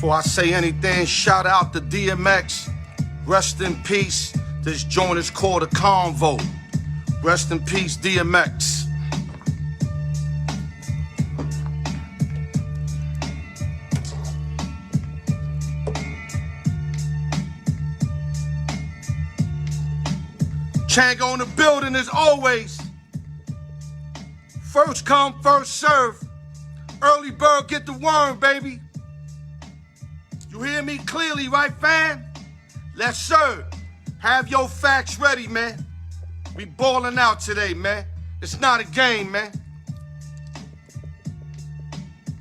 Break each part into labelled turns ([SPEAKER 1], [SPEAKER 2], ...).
[SPEAKER 1] Before I say anything, shout out to DMX. Rest in peace. This joint is called a convo. Rest in peace, DMX. Chango in the building as always. First come, first serve. Early bird get the worm, baby. You hear me clearly, right, fam? Let's serve. Have your facts ready, man. We balling out today, man. It's not a game, man.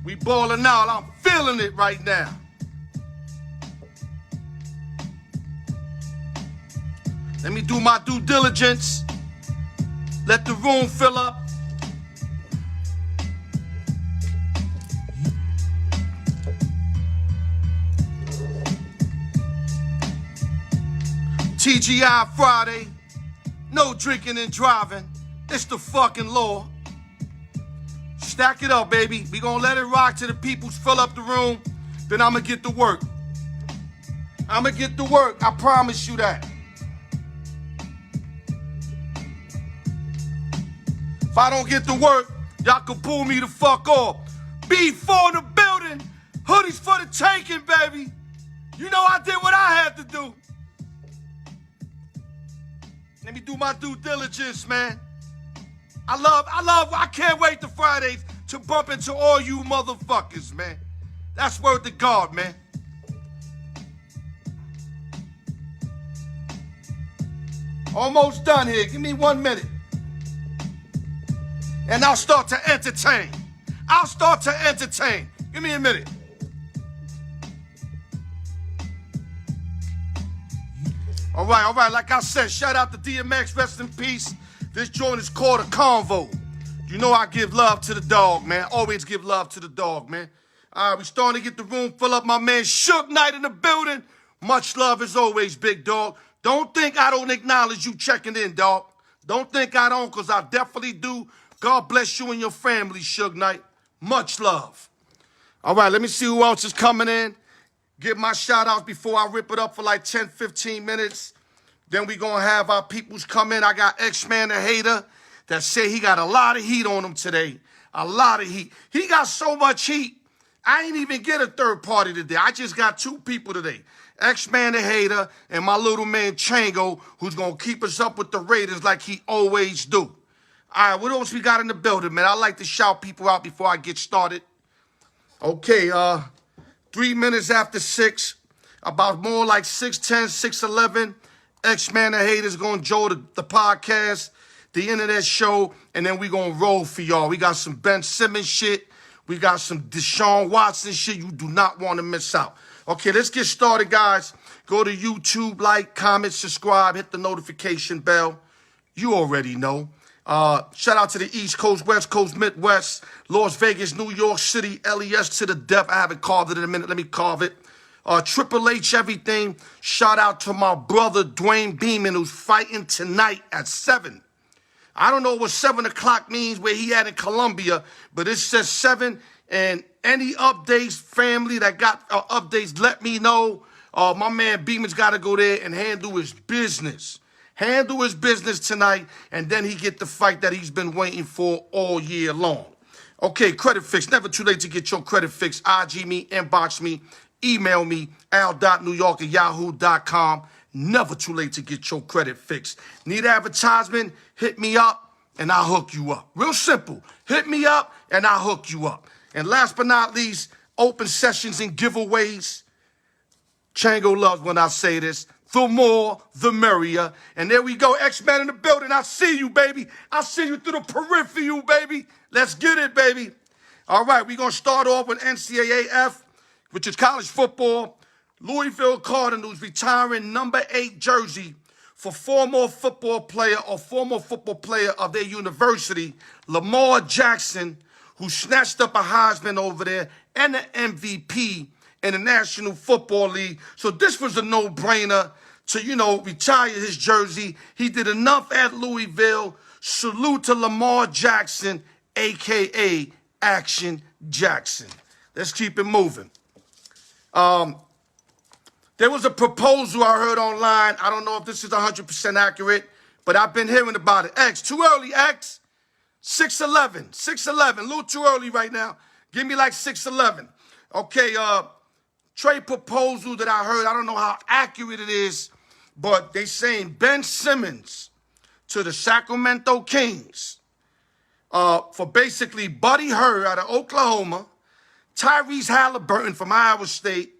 [SPEAKER 1] We balling out. I'm feeling it right now. Let me do my due diligence. Let the room fill up. TGI Friday. No drinking and driving. It's the fucking law. Stack it up, baby. We gonna let it rock till the peoples fill up the room. Then I'ma get to work. I'ma get to work. I promise you that. If I don't get to work, y'all can pull me the fuck off. B4 in the building. Hoodies for the taking, baby. You know I did what I had to do. Let me do my due diligence, man. I can't wait to Fridays to bump into all you motherfuckers, man. That's word to God, man. Almost done here. Give me 1 minute. And I'll start to entertain. Give me a minute. All right. Like I said, shout out to DMX, rest in peace. This joint is called a convo. You know I give love to the dog, man. Always give love to the dog, man. All right, we starting to get the room fill up. My man Suge Knight in the building. Much love as always, big dog. Don't think I don't acknowledge you checking in, dog. Don't think I don't, because I definitely do. God bless you and your family, Suge Knight. Much love. All right, let me see who else is coming in. Give my shout-outs before I rip it up for like 10, 15 minutes. Then we going to have our peoples come in. I got X-Man the Hater that said he got a lot of heat on him today. A lot of heat. He got so much heat, I ain't even get a third party today. I just got two people today. X-Man the Hater and my little man Chango, who's going to keep us up with the Raiders like he always do. All right, what else we got in the building, man? I like to shout people out before I get started. Okay, 3 minutes after 6, about more like 6:10, 6:11, X-Man the Hater's going to join the podcast, the internet show, and then we going to roll for y'all. We got some Ben Simmons shit. We got some Deshaun Watson shit you do not want to miss out. Okay, let's get started, guys. Go to YouTube, like, comment, subscribe, hit the notification bell. You already know. Shout out to the East Coast, West Coast, Midwest, Las Vegas, New York City, LES to the death. I haven't carved it in a minute. Let me carve it. Triple H, everything. Shout out to my brother, Dwayne Beeman, who's fighting tonight at 7. I don't know what 7 o'clock means where he at in Colombia, but it says 7. And any updates, family that got updates, let me know. My man Beeman's got to go there and handle his business. Handle his business tonight, and then he get the fight that he's been waiting for all year long. Okay, credit fix. Never too late to get your credit fix. IG me, inbox me, email me, al.newyork@yahoo.com. Never too late to get your credit fix. Need advertisement? Hit me up, and I'll hook you up. Real simple. Hit me up, and I'll hook you up. And last but not least, open sessions and giveaways. Chango loves when I say this. The more, the merrier. And there we go. X-Men in the building. I see you, baby. I see you through the peripheral, baby. Let's get it, baby. All right, we're going to start off with NCAAF, which is college football. Louisville Cardinals retiring number 8 jersey for former football player of their university, Lamar Jackson, who snatched up a Heisman over there and an MVP in the National Football League. So this was a no-brainer to, retire his jersey. He did enough at Louisville. Salute to Lamar Jackson, a.k.a. Action Jackson. Let's keep it moving. There was a proposal I heard online. I don't know if this is 100% accurate, but I've been hearing about it. X, too early, X. 6'11", 6'11", a little too early right now. Give me like 6'11". Okay, trade proposal that I heard. I don't know how accurate it is, but they saying Ben Simmons to the Sacramento Kings for basically Buddy Hurd out of Oklahoma, Tyrese Halliburton from Iowa State,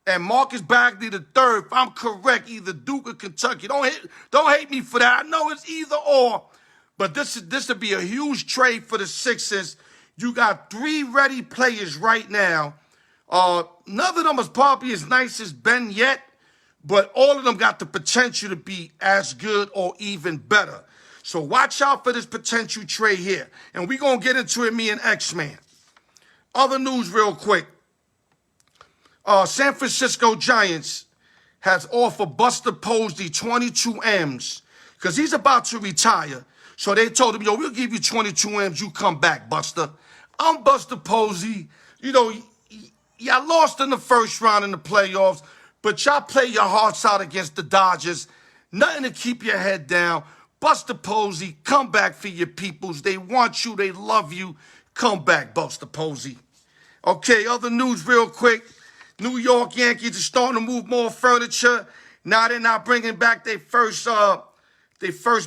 [SPEAKER 1] and Marcus Bagley III, if I'm correct, either Duke or Kentucky. Don't hate me for that. I know it's either or, but this would be a huge trade for the Sixers. You got 3 ready players right now. None of them is probably as nice as Ben yet, but all of them got the potential to be as good or even better. So watch out for this potential trade here. And we're going to get into it, me and X-Man. Other news real quick. San Francisco Giants has offered Buster Posey 22 M's because he's about to retire. So they told him, yo, we'll give you 22 M's. You come back, Buster. I'm Buster Posey. You know, y'all lost in the first round in the playoffs, but y'all play your hearts out against the Dodgers. Nothing to keep your head down. Buster Posey, come back for your peoples. They want you. They love you. Come back, Buster Posey. Okay, other news real quick. New York Yankees are starting to move more furniture. Now they're not bringing back their first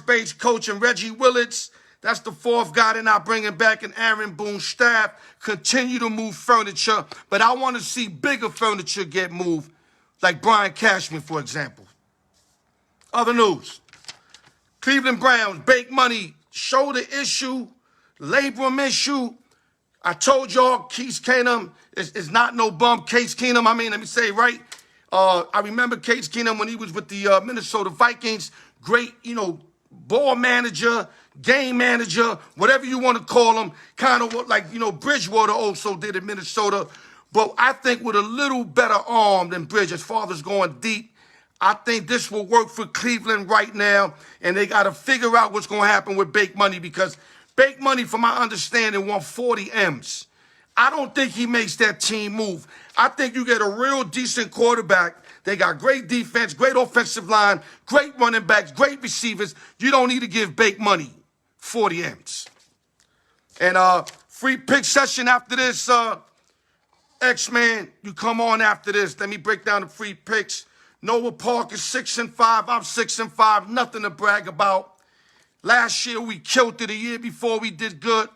[SPEAKER 1] base coach and Reggie Willetts. That's the 4th guy they're not bringing back, and Aaron Boone's staff continue to move furniture. But I want to see bigger furniture get moved, like Brian Cashman, for example. Other news. Cleveland Browns, bake money, shoulder issue, labrum issue. I told y'all Case Keenum is not no bum. Case Keenum, let me say it right. I remember Case Keenum when he was with the Minnesota Vikings. Great, ball manager, game manager, whatever you want to call him. Kind of like, Bridgewater also did in Minnesota. But I think with a little better arm than Bridge, as far as going deep, I think this will work for Cleveland right now. And they got to figure out what's going to happen with Bake Money, because Bake Money, from my understanding, won 40 M's. I don't think he makes that team move. I think you get a real decent quarterback. They got great defense, great offensive line, great running backs, great receivers. You don't need to give Bake Money 40 M's. And free pick session after this, X-Man, you come on after this. Let me break down the free picks. Noah Park is 6-5. I'm 6-5. Nothing to brag about. Last year we killed it. The year before we did good.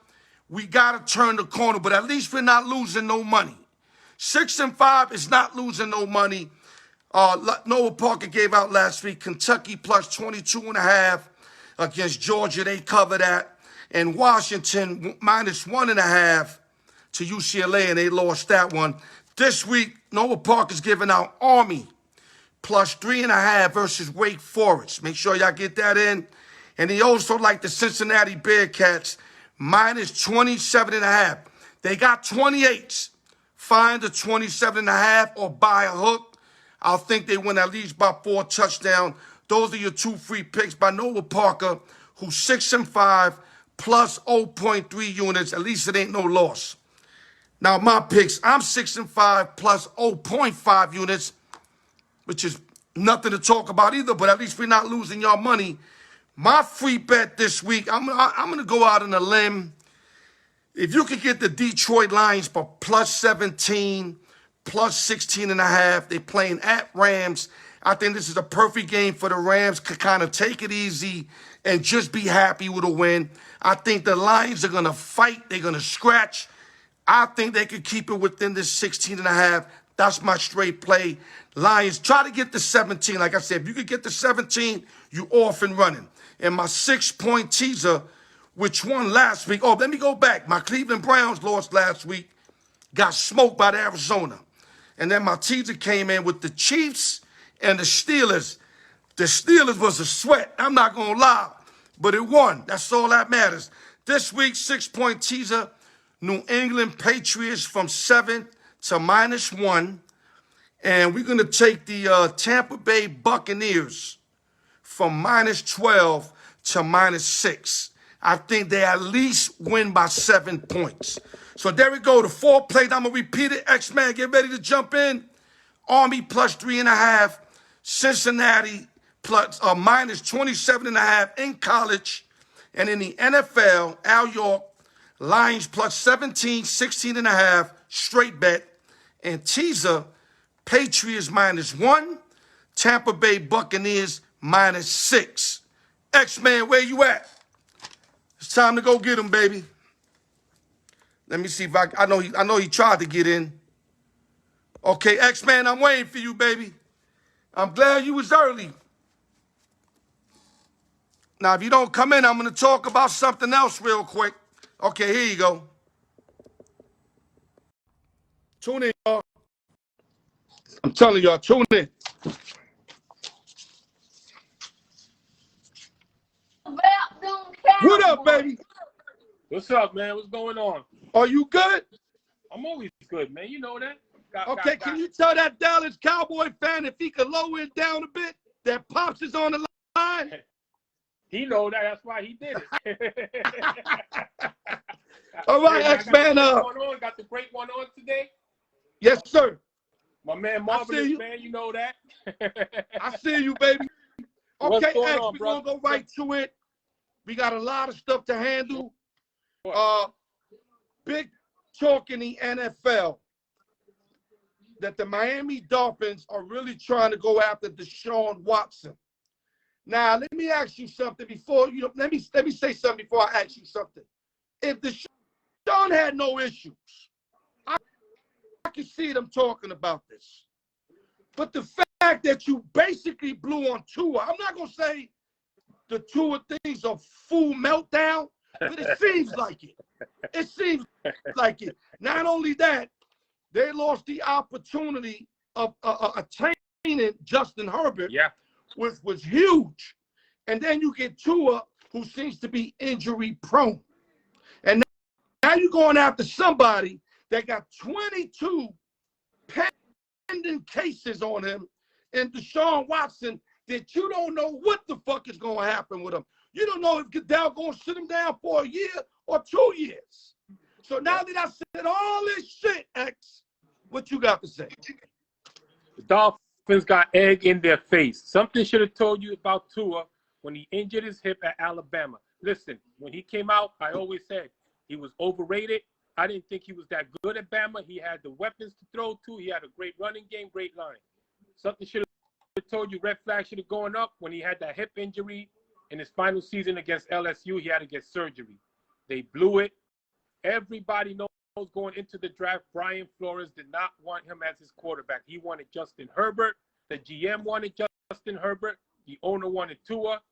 [SPEAKER 1] We got to turn the corner, but at least we're not losing no money. 6-5 is not losing no money. Noah Parker gave out last week. Kentucky plus 22.5 against Georgia. They cover that. And Washington minus 1.5 to UCLA, and they lost that one. This week, Noah Parker's giving out Army plus 3.5 versus Wake Forest. Make sure y'all get that in. And he also liked the Cincinnati Bearcats minus 27.5. They got 28s. Find the 27.5 or buy a hook. I think they win at least by 4 touchdowns. Those are your 2 free picks by Noah Parker, who's 6-5 plus 0.3 units. At least it ain't no loss. Now my picks, I'm 6-5 plus 0.5 units, which is nothing to talk about either, but at least we're not losing y'all money. My free bet this week, I'm gonna go out on a limb. If you could get the Detroit Lions for plus 17, plus 16.5, they're playing at Rams. I think this is a perfect game for the Rams to kind of take it easy and just be happy with a win. I think the Lions are gonna fight. They're gonna scratch. I think they could keep it within this 16.5. That's my straight play. Lions, try to get the 17. Like I said, if you could get the 17, you off and running. And my 6-point teaser, which won last week. Oh, let me go back. My Cleveland Browns lost last week. Got smoked by the Arizona. And then my teaser came in with the Chiefs and the Steelers. The Steelers was a sweat. I'm not going to lie. But it won. That's all that matters. This week, 6-point teaser, New England Patriots from 7 to -1. And we're going to take the Tampa Bay Buccaneers from -12 to -6. I think they at least win by 7 points. So there we go. The 4 plays. I'm going to repeat it. X-Man, get ready to jump in. Army plus 3.5. Cincinnati plus minus 27.5 in college. And in the NFL, Al York, Lions plus 17, 16.5, straight bet. And teaser, Patriots -1, Tampa Bay Buccaneers -6. X-Man, where you at? It's time to go get him, baby. Let me see if I know he tried to get in. Okay, X-Man, I'm waiting for you, baby. I'm glad you was early. Now, if you don't come in, I'm going to talk about something else real quick. Okay, here you go. Tune in, y'all. I'm telling y'all, tune in. What up, baby?
[SPEAKER 2] What's up, man? What's going on?
[SPEAKER 1] Are you good?
[SPEAKER 2] I'm always good, man. You know that.
[SPEAKER 1] Okay, can you tell that Dallas Cowboy fan if he could lower it down a bit? That Pops is on the line.
[SPEAKER 2] He know that. That's why he did it.
[SPEAKER 1] All right, X-Man.
[SPEAKER 2] Got the great one on today.
[SPEAKER 1] Yes, sir.
[SPEAKER 2] My man Marvelous, man. You know that.
[SPEAKER 1] I see you, baby. Okay, X, we're going to go right to it. We got a lot of stuff to handle. Big talk in the NFL that the Miami Dolphins are really trying to go after Deshaun Watson. Now, let me ask you something before you. Let me say something before I ask you something. If Deshaun had no issues, I can see them talking about this. But the fact that you basically blew on Tua, I'm not gonna say the Tua thing's a full meltdown, but it seems like it. It seems like it. Not only that, they lost the opportunity of attaining Justin Herbert.
[SPEAKER 2] Yeah.
[SPEAKER 1] Which was huge. And then you get Tua, who seems to be injury prone. And now you're going after somebody that got 22 pending cases on him and Deshaun Watson that you don't know what the fuck is going to happen with him. You don't know if Goodell going to sit him down for a year or 2 years. So now that I said all this shit, X, what you got to say?
[SPEAKER 2] The Dolphins got egg in their face. Something should have told you about Tua when he injured his hip at Alabama. Listen, when he came out, I always said he was overrated. I didn't think he was that good at Bama. He had the weapons to throw to. He had a great running game, great line. Something should have told you red flag should have gone up when he had that hip injury in his final season against LSU. He had to get surgery. They blew it. Everybody knows going into the draft, Brian Flores did not want him as his quarterback. He wanted Justin Herbert. The GM wanted Justin Herbert. The owner wanted Tua.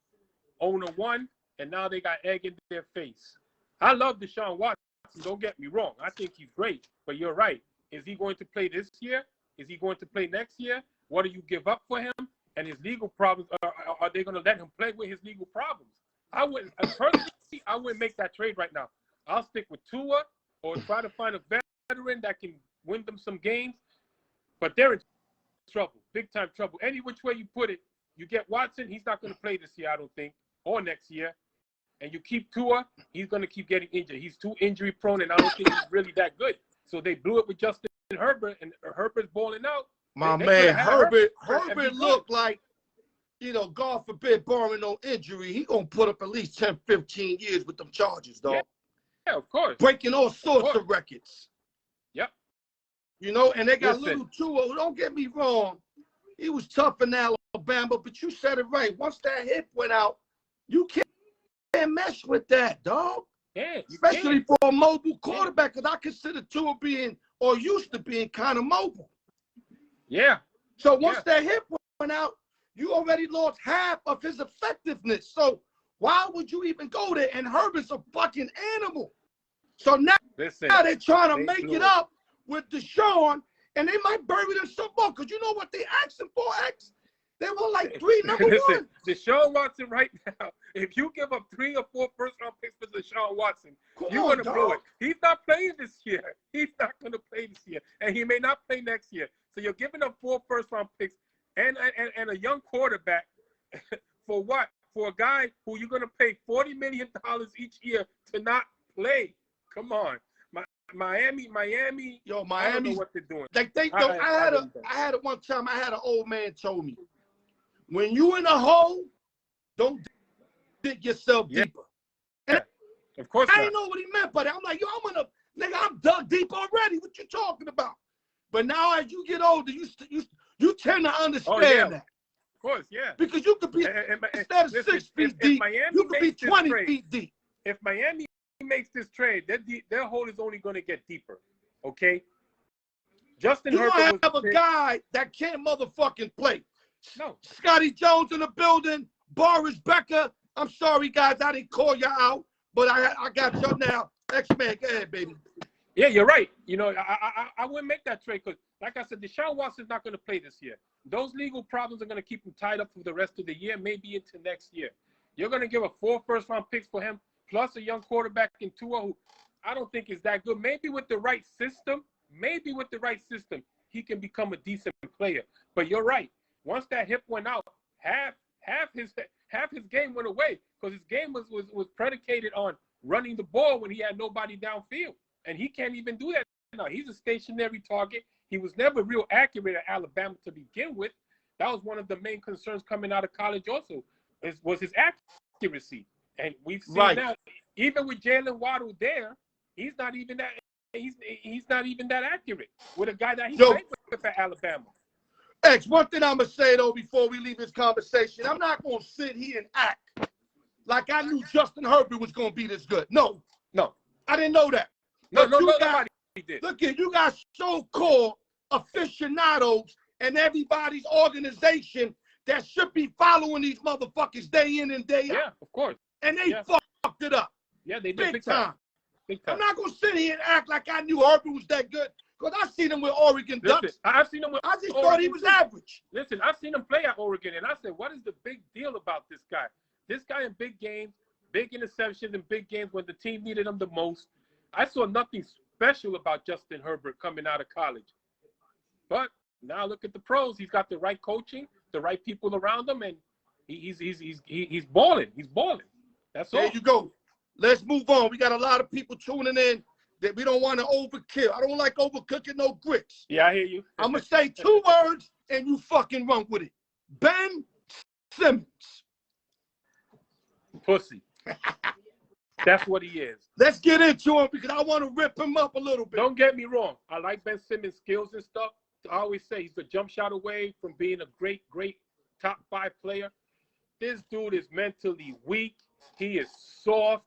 [SPEAKER 2] Owner won, and now they got egg in their face. I love Deshaun Watson. Don't get me wrong. I think he's great, but you're right. Is he going to play this year? Is he going to play next year? What do you give up for him? And his legal problems, are they going to let him play with his legal problems? I wouldn't, personally, I wouldn't make that trade right now. I'll stick with Tua or try to find a veteran that can win them some games. But they're in trouble, big-time trouble. Any which way you put it, you get Watson, he's not going to play this year, I don't think, or next year. And you keep Tua, he's going to keep getting injured. He's too injury-prone, and I don't think he's really that good. So they blew it with Justin Herbert, and Herbert's balling out.
[SPEAKER 1] My man, Herbert looked like, you know, God forbid, barring no injury, he going to put up at least 10, 15 years with them Chargers, dog.
[SPEAKER 2] Yeah, of course.
[SPEAKER 1] Breaking all sorts of records.
[SPEAKER 2] Yep.
[SPEAKER 1] You know, and they got little Tua. Don't get me wrong. He was tough in Alabama, but you said it right. Once that hip went out, you can't mess with that, dog.
[SPEAKER 2] Yeah,
[SPEAKER 1] especially for a mobile quarterback, because I consider Tua being, or used to being, kind of mobile.
[SPEAKER 2] Yeah.
[SPEAKER 1] So once that hip went out, you already lost half of his effectiveness. So why would you even go there? And Herbert's a fucking animal. So now they're trying to make it up with Deshaun, and they might bury them some more. Because you know what they asked him for, X? They want like 3 number ones.
[SPEAKER 2] Deshaun Watson right now, if you give up 3 or 4 first-round picks for Deshaun Watson, you're going to blow it. He's not playing this year. He's not going to play this year. And he may not play next year. So you're giving up 4 first-round picks and a young quarterback for what? For a guy who you're going to pay $40 million each year to not play. Come on. Miami.
[SPEAKER 1] Yo,
[SPEAKER 2] I don't
[SPEAKER 1] Miami.
[SPEAKER 2] know what they're doing.
[SPEAKER 1] I had it one time. I had an old man told me, when you in a hole, don't dig yourself deeper.
[SPEAKER 2] Yeah, of course.
[SPEAKER 1] I didn't know what he meant by that. I'm like, yo, I'm dug deep already. What you talking about? But now as you get older, you tend to understand that.
[SPEAKER 2] Of course, yeah.
[SPEAKER 1] Because you could be instead of 6 feet deep, you could be 20 feet deep.
[SPEAKER 2] If Miami makes this trade, their hole is only going to get deeper. Okay. Justin Herbert
[SPEAKER 1] you have a guy that can't motherfucking play.
[SPEAKER 2] No.
[SPEAKER 1] Scotty Jones in the building. Boris Becker. I'm sorry, guys, I didn't call you out, but I got you now. X-Man, go ahead, baby.
[SPEAKER 2] Yeah, you're right. You know, I wouldn't make that trade because, like I said, Deshaun Watson's not going to play this year. Those legal problems are going to keep him tied up for the rest of the year, maybe into next year. You're going to give 4 first-round picks for him, plus a young quarterback in Tua, who I don't think is that good. Maybe with the right system, he can become a decent player. But you're right. Once that hip went out, half his game went away because his game was predicated on running the ball when he had nobody downfield. And he can't even do that now. He's a stationary target. He was never real accurate at Alabama to begin with. That was one of the main concerns coming out of college also, was his accuracy. And we've seen now, even with Jalen Waddle there, he's not even that accurate with a guy that he played with at Alabama.
[SPEAKER 1] X, one thing I'm going to say, though, before we leave this conversation, I'm not going to sit here and act like I knew Justin Herbert was going to be this good. No. I didn't know that.
[SPEAKER 2] Nobody did.
[SPEAKER 1] Look at you got so-called aficionados and everybody's organization that should be following these motherfuckers day in and day out.
[SPEAKER 2] Yeah, of course.
[SPEAKER 1] And they fucked it up.
[SPEAKER 2] Yeah, they did
[SPEAKER 1] big time.
[SPEAKER 2] Big time.
[SPEAKER 1] I'm not going to sit here and act like I knew Herbert was that good because I seen him with Oregon Ducks.
[SPEAKER 2] I've seen him with
[SPEAKER 1] I just thought he was average.
[SPEAKER 2] Listen, I've seen him play at Oregon, and I said, what is the big deal about this guy? This guy in big games, big interceptions in big games when the team needed him the most. I saw nothing special about Justin Herbert coming out of college. But now look at the pros. He's got the right coaching, the right people around him, and he's balling. He's balling. That's all.
[SPEAKER 1] There you go. Let's move on. We got a lot of people tuning in that we don't want to overkill. I don't like overcooking no grits.
[SPEAKER 2] Yeah, I hear you.
[SPEAKER 1] I'm going to say 2 words, and you fucking run with it. Ben Simmons.
[SPEAKER 2] Pussy. That's what he is.
[SPEAKER 1] Let's get into him because I want to rip him up a little bit.
[SPEAKER 2] Don't get me wrong. I like Ben Simmons' skills and stuff. I always say he's a jump shot away from being a great top 5 player. This dude is mentally weak. He is soft.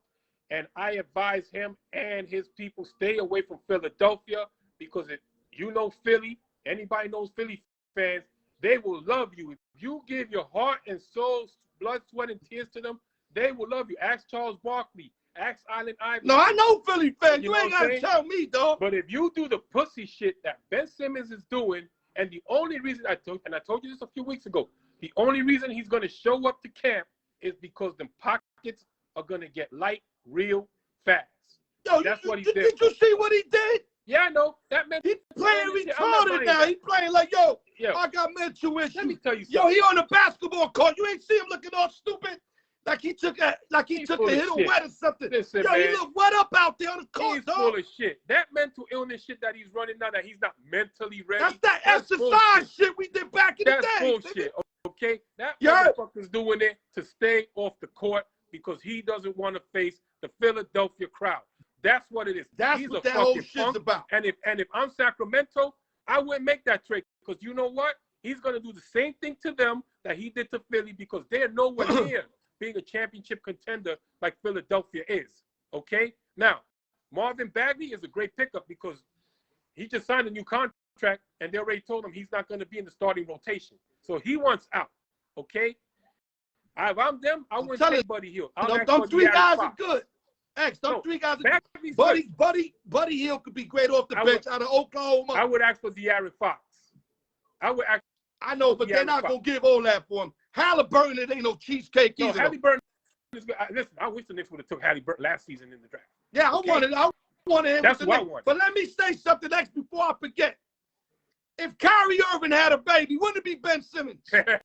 [SPEAKER 2] And I advise him and his people stay away from Philadelphia because if you know Philly, anybody knows Philly fans, they will love you. If you give your heart and soul, blood, sweat, and tears to them, they will love you. Ask Charles Barkley. Ask Allen Iverson.
[SPEAKER 1] No, I know Philly fans. You ain't got to tell me, dog.
[SPEAKER 2] But if you do the pussy shit that Ben Simmons is doing, and the only reason I told you this a few weeks ago, the only reason he's going to show up to camp is because the pockets are going to get light real fast.
[SPEAKER 1] Yo,
[SPEAKER 2] that's what he did.
[SPEAKER 1] Did you see what he did?
[SPEAKER 2] Yeah, I know. That meant
[SPEAKER 1] he's playing retarded now. He's playing like, yo, I got mental issues.
[SPEAKER 2] Let me tell you something.
[SPEAKER 1] Yo, he on the basketball court. You ain't see him looking all stupid. Like he took a hit of wet or something.
[SPEAKER 2] Listen,
[SPEAKER 1] yo,
[SPEAKER 2] man,
[SPEAKER 1] he look wet up out there on the court,
[SPEAKER 2] he's
[SPEAKER 1] dog.
[SPEAKER 2] Full of shit. That mental illness shit that he's running now, that he's not mentally ready.
[SPEAKER 1] That's exercise bullshit. Shit we did back in the day.
[SPEAKER 2] That's bullshit, okay? That motherfucker's doing it to stay off the court because he doesn't want to face the Philadelphia crowd. That's what it is.
[SPEAKER 1] That's what that whole shit's about.
[SPEAKER 2] And if I'm Sacramento, I wouldn't make that trade because you know what? He's going to do the same thing to them that he did to Philly because they're nowhere near being a championship contender like Philadelphia is, okay? Now, Marvin Bagley is a great pickup because he just signed a new contract and they already told him he's not going to be in the starting rotation. So he wants out, okay? If I'm them, I wouldn't take Buddy Hield.
[SPEAKER 1] Them 3 guys are good. X, them 3 guys are good. Buddy Hield could be great off the bench out of Oklahoma.
[SPEAKER 2] I would ask for De'Aaron Fox.
[SPEAKER 1] I know, but they're not going to give all that for him. Halliburton, it ain't no cheesecake either.
[SPEAKER 2] Halliburton is good. Listen, I wish the Knicks would have took Halliburton last season in the draft.
[SPEAKER 1] Yeah, I wanted him.
[SPEAKER 2] That's what I wanted.
[SPEAKER 1] But let me say something next before I forget. If Kyrie Irving had a baby, wouldn't it be Ben Simmons? I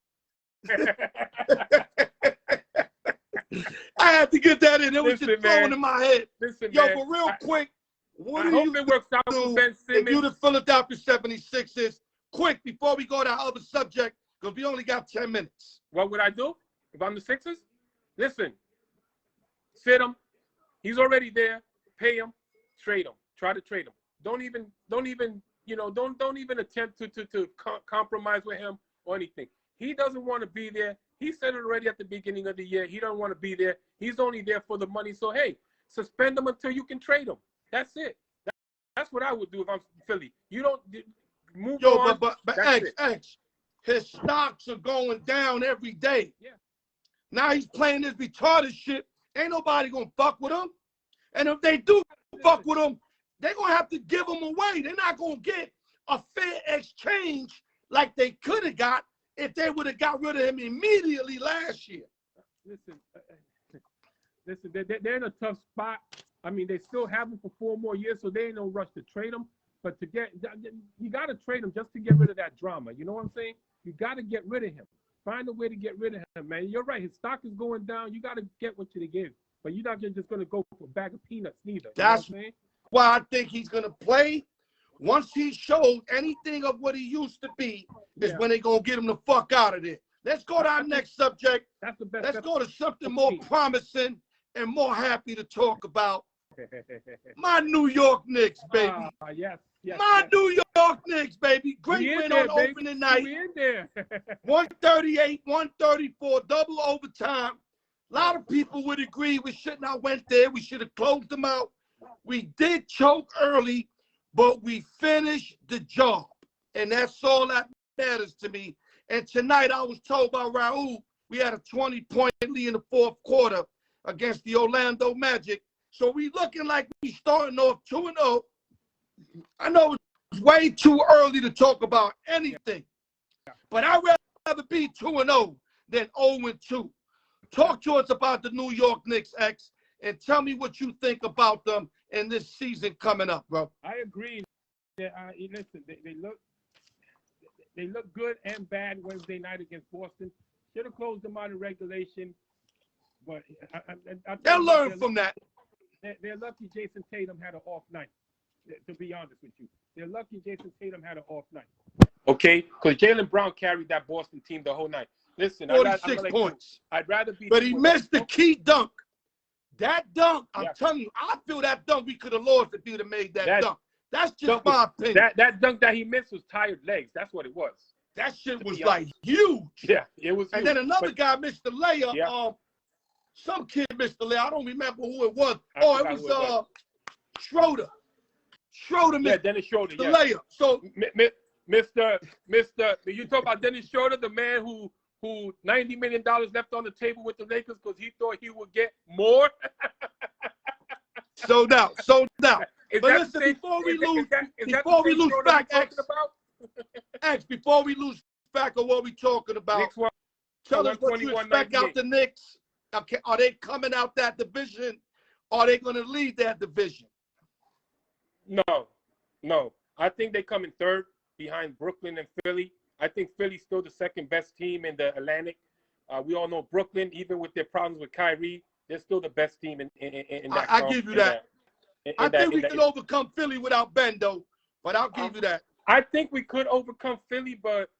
[SPEAKER 1] had to get that in. It was just flowing in my head.
[SPEAKER 2] Listen,
[SPEAKER 1] yo,
[SPEAKER 2] man,
[SPEAKER 1] but real quick, What
[SPEAKER 2] I
[SPEAKER 1] do
[SPEAKER 2] hope
[SPEAKER 1] you
[SPEAKER 2] it works out for
[SPEAKER 1] do
[SPEAKER 2] Ben
[SPEAKER 1] if you
[SPEAKER 2] Simmons.
[SPEAKER 1] the Philadelphia 76ers? Quick, before we go to our other subject, because we only got 10 minutes.
[SPEAKER 2] What would I do if I'm the Sixers? Listen, sit him. He's already there. Pay him. Trade him. Try to trade him. Don't even attempt to compromise with him or anything. He doesn't want to be there. He said it already at the beginning of the year. He don't want to be there. He's only there for the money. So hey, suspend him until you can trade him. That's it. That's what I would do if I'm Philly. You don't move on.
[SPEAKER 1] But X, his stocks are going down every day.
[SPEAKER 2] Yeah.
[SPEAKER 1] Now he's playing this retarded shit. Ain't nobody gonna fuck with him. And if they do fuck with him, they're gonna have to give him away. They're not gonna get a fair exchange like they could have got if they would have got rid of him immediately last year.
[SPEAKER 2] Listen, they're in a tough spot. I mean, they still have him for 4 more years, so they ain't no rush to trade him. But you got to trade him just to get rid of that drama. You know what I'm saying? You got to get rid of him. Find a way to get rid of him, man. You're right. His stock is going down. You got to get what you give. But you're not just going to go for a bag of peanuts neither.
[SPEAKER 1] That's why I think he's going to play. Once he shows anything of what he used to be, is when they're going to get him the fuck out of there. Let's go to our next subject.
[SPEAKER 2] That's the best.
[SPEAKER 1] Let's go to something more promising and more happy to talk about. My New York Knicks, baby.
[SPEAKER 2] Yes.
[SPEAKER 1] New York Knicks, baby. Great win on opening night. 138, 134, double overtime. A lot of people would agree we shouldn't have went there. We should have closed them out. We did choke early, but we finished the job. And that's all that matters to me. And tonight I was told by Raul we had a 20-point lead in the fourth quarter against the Orlando Magic. So we looking like we starting off 2-0. I know it's way too early to talk about anything, but I'd rather be 2-0 than 0-2. Talk to us about the New York Knicks, X, and tell me what you think about them in this season coming up, bro.
[SPEAKER 2] I agree. Listen, they look good and bad Wednesday night against Boston. Should have closed them out in regulation, but
[SPEAKER 1] they'll learn from that.
[SPEAKER 2] They're lucky Jason Tatum had an off night, to be honest with you. They're lucky Jason Tatum had an off night. Okay? Because Jaylen Brown carried that Boston team the whole night. Listen,
[SPEAKER 1] 46 points.
[SPEAKER 2] I'd rather be.
[SPEAKER 1] But he missed the key dunk. That dunk, I'm telling you, I feel that dunk we could have lost if he'd have made that dunk. That's just my opinion.
[SPEAKER 2] That dunk that he missed was tired legs. That's what it was.
[SPEAKER 1] That shit was like huge.
[SPEAKER 2] Yeah, it was.
[SPEAKER 1] And then another guy missed the layup.
[SPEAKER 2] Yeah.
[SPEAKER 1] Some kid missed the layup. I don't remember who it was. It was Schroeder. Schroeder missed
[SPEAKER 2] Dennis Schroeder,
[SPEAKER 1] the layup. So
[SPEAKER 2] Mr. You talk about Dennis Schroeder, the man who $90 million left on the table with the Lakers because he thought he would get more.
[SPEAKER 1] So now. But listen, before we lose back, X, before we lose back on what we talking about, tell us what you expect out the Knicks. Okay, are they coming out that division? Are they going to lead that division?
[SPEAKER 2] No. I think they come in third behind Brooklyn and Philly. I think Philly's still the second best team in the Atlantic. We all know Brooklyn, even with their problems with Kyrie, they're still the best team in that.
[SPEAKER 1] I give you that. I think we can overcome Philly without Ben, though, but I'll give you that.
[SPEAKER 2] I think we could overcome Philly, but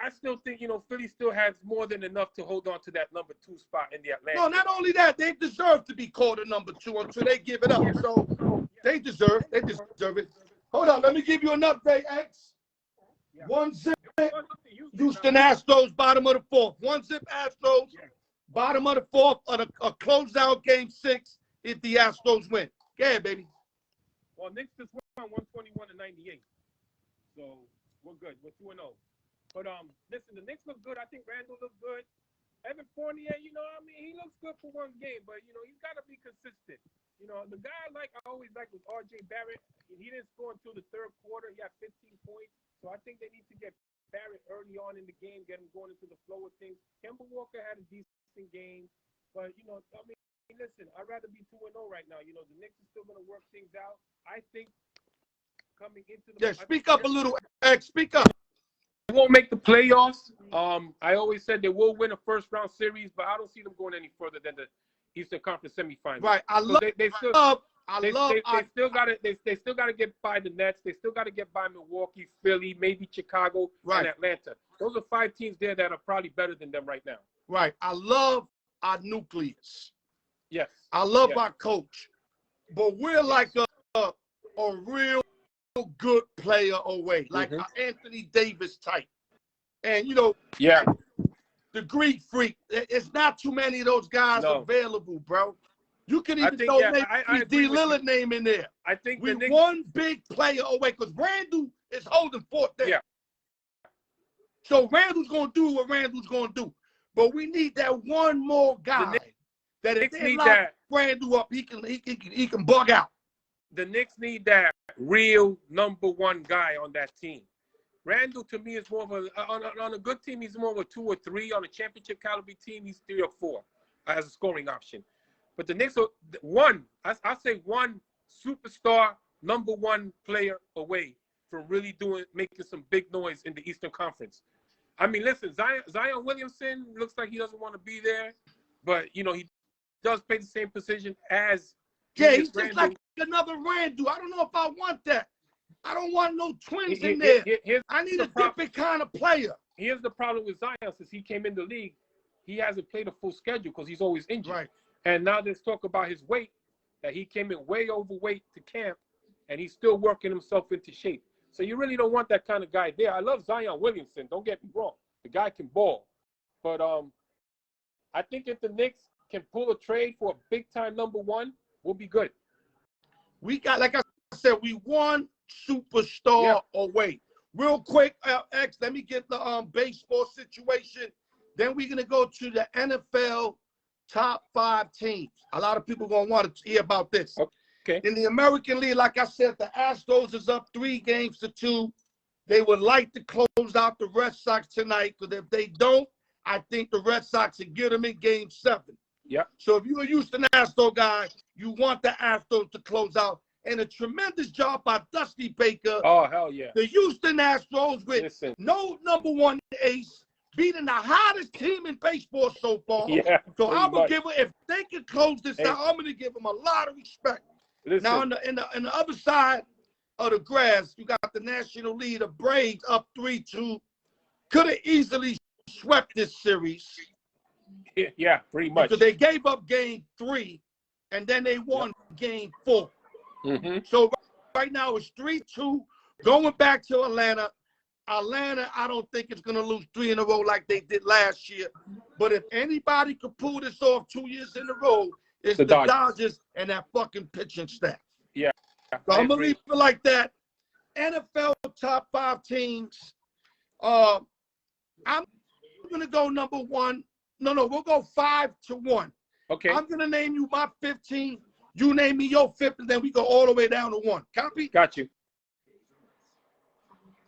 [SPEAKER 2] I still think, Philly still has more than enough to hold on to that number 2 spot in the Atlantic.
[SPEAKER 1] No, not only that, they deserve to be called a number 2 until they give it up. So they deserve it. Hold on, let me give you an update, X. 1-zip, Houston Astros, bottom of the 4th. 1-zip Astros, bottom of the 4th, on a closeout game 6 if the Astros win. Go ahead, baby.
[SPEAKER 2] Well, Knicks just won 121-98. So we're good. We're 2-0. But listen, the Knicks look good. I think Randall looks good. Evan Fournier, he looks good for one game, but he's got to be consistent. The guy I always liked was R.J. Barrett. He didn't score until the third quarter. He had 15 points. So I think they need to get Barrett early on in the game, get him going into the flow of things. Kemba Walker had a decent game, but listen, I'd rather be 2-0 right now. The Knicks are still going to work things out. I think coming into the
[SPEAKER 1] speak up a little, X. Speak up.
[SPEAKER 2] They won't make the playoffs. I always said they will win a first-round series, but I don't see them going any further than the Eastern Conference semifinals.
[SPEAKER 1] Right. I
[SPEAKER 2] They still got to get by the Nets. They still got to get by Milwaukee, Philly, maybe Chicago, and Atlanta. Those are 5 teams there that are probably better than them right now.
[SPEAKER 1] Right. I love our nucleus.
[SPEAKER 2] Yes.
[SPEAKER 1] I love our coach. But we're like a real good player away, like an Anthony Davis type. And, you know, the Greek freak, it's not too many of those guys available, bro. You can even throw D. Lillard name in there.
[SPEAKER 2] I think
[SPEAKER 1] we one big player away because Randall is holding fort there. Yeah. So Randall's going to do what Randall's going to do. But we need that one more guy that if they lock Randall up, he can bug out.
[SPEAKER 2] The Knicks need that real #1 guy on that team. Randall, to me, is more of on a good team, he's more of a 2 or 3. On a championship caliber team, he's 3 or 4 as a scoring option. But the Knicks are I say one superstar #1 player away from really making some big noise in the Eastern Conference. I mean, listen, Zion Williamson looks like he doesn't want to be there, but you know he does play the same position as
[SPEAKER 1] he's just like another Randall. I don't know if I want that. I don't want no twins in there. I need a different kind of player.
[SPEAKER 2] Here's the problem with Zion. Since he came in the league, he hasn't played a full schedule because he's always injured.
[SPEAKER 1] Right.
[SPEAKER 2] And now there's talk about his weight, that he came in way overweight to camp, and he's still working himself into shape. So you really don't want that kind of guy there. I love Zion Williamson. Don't get me wrong. The guy can ball. But I think if the Knicks can pull a trade for a big-time #1, we'll be good.
[SPEAKER 1] We got, like I said, we won superstar away. Real quick, X, let me get the baseball situation. Then we're going to go to the NFL top 5 teams. A lot of people going to want to hear about this.
[SPEAKER 2] Okay.
[SPEAKER 1] In the American League, like I said, the Astros is up 3-2. They would like to close out the Red Sox tonight, because if they don't, I think the Red Sox will get them in Game 7.
[SPEAKER 2] Yeah.
[SPEAKER 1] So if you're a Houston Astros guy, you want the Astros to close out. And a tremendous job by Dusty Baker.
[SPEAKER 2] Oh, hell yeah.
[SPEAKER 1] The Houston Astros with no #1 ace, beating the hottest team in baseball so far.
[SPEAKER 2] Yeah,
[SPEAKER 1] so I'm going to give them, if they can close this out, I'm going to give them a lot of respect. Now, on the other side of the grass, you got the National League, the Braves up 3-2. Could have easily swept this series.
[SPEAKER 2] Yeah, pretty much.
[SPEAKER 1] Because they gave up Game 3, and then they won Game 4. So right now it's 3-2, going back to Atlanta. Atlanta, I don't think it's going to lose 3 in a row like they did last year. But if anybody could pull this off 2 years in a row, it's the Dodgers and that fucking pitching staff.
[SPEAKER 2] Yeah.
[SPEAKER 1] So I'm going to leave it like that. NFL top 5 teams. I'm going to go #1. No, we'll go 5-1.
[SPEAKER 2] Okay.
[SPEAKER 1] I'm going to name you my 15. You name me your 5th, and then we go all the way down to 1. Copy?
[SPEAKER 2] Got you.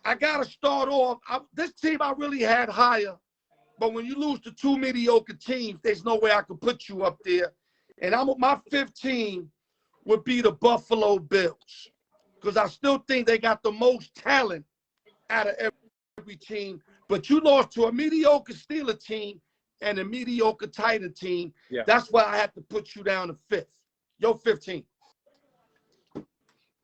[SPEAKER 1] I got to start off. This team I really had higher, but when you lose to 2 mediocre teams, there's no way I could put you up there. And my 15 would be the Buffalo Bills, because I still think they got the most talent out of every team. But you lost to a mediocre Steeler team and a mediocre Titan team.
[SPEAKER 2] Yeah.
[SPEAKER 1] That's why I had to put you down to 5th. Your 15.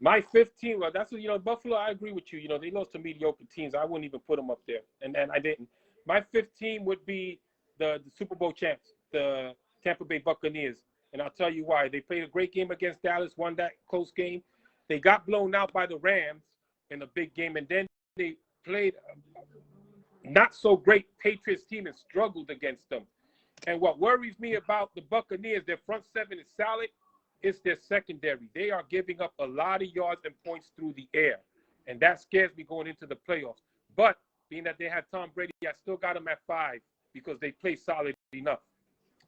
[SPEAKER 2] My 15, well, that's what, Buffalo, I agree with you. They lost to mediocre teams. I wouldn't even put them up there. And I didn't. My 15 would be the Super Bowl champs, the Tampa Bay Buccaneers. And I'll tell you why. They played a great game against Dallas, won that close game. They got blown out by the Rams in a big game. And then they played a not so great Patriots team and struggled against them. And what worries me about the Buccaneers, their front 7 is solid. It's their secondary. They are giving up a lot of yards and points through the air. And that scares me going into the playoffs. But being that they have Tom Brady, I still got them at 5 because they play solid enough.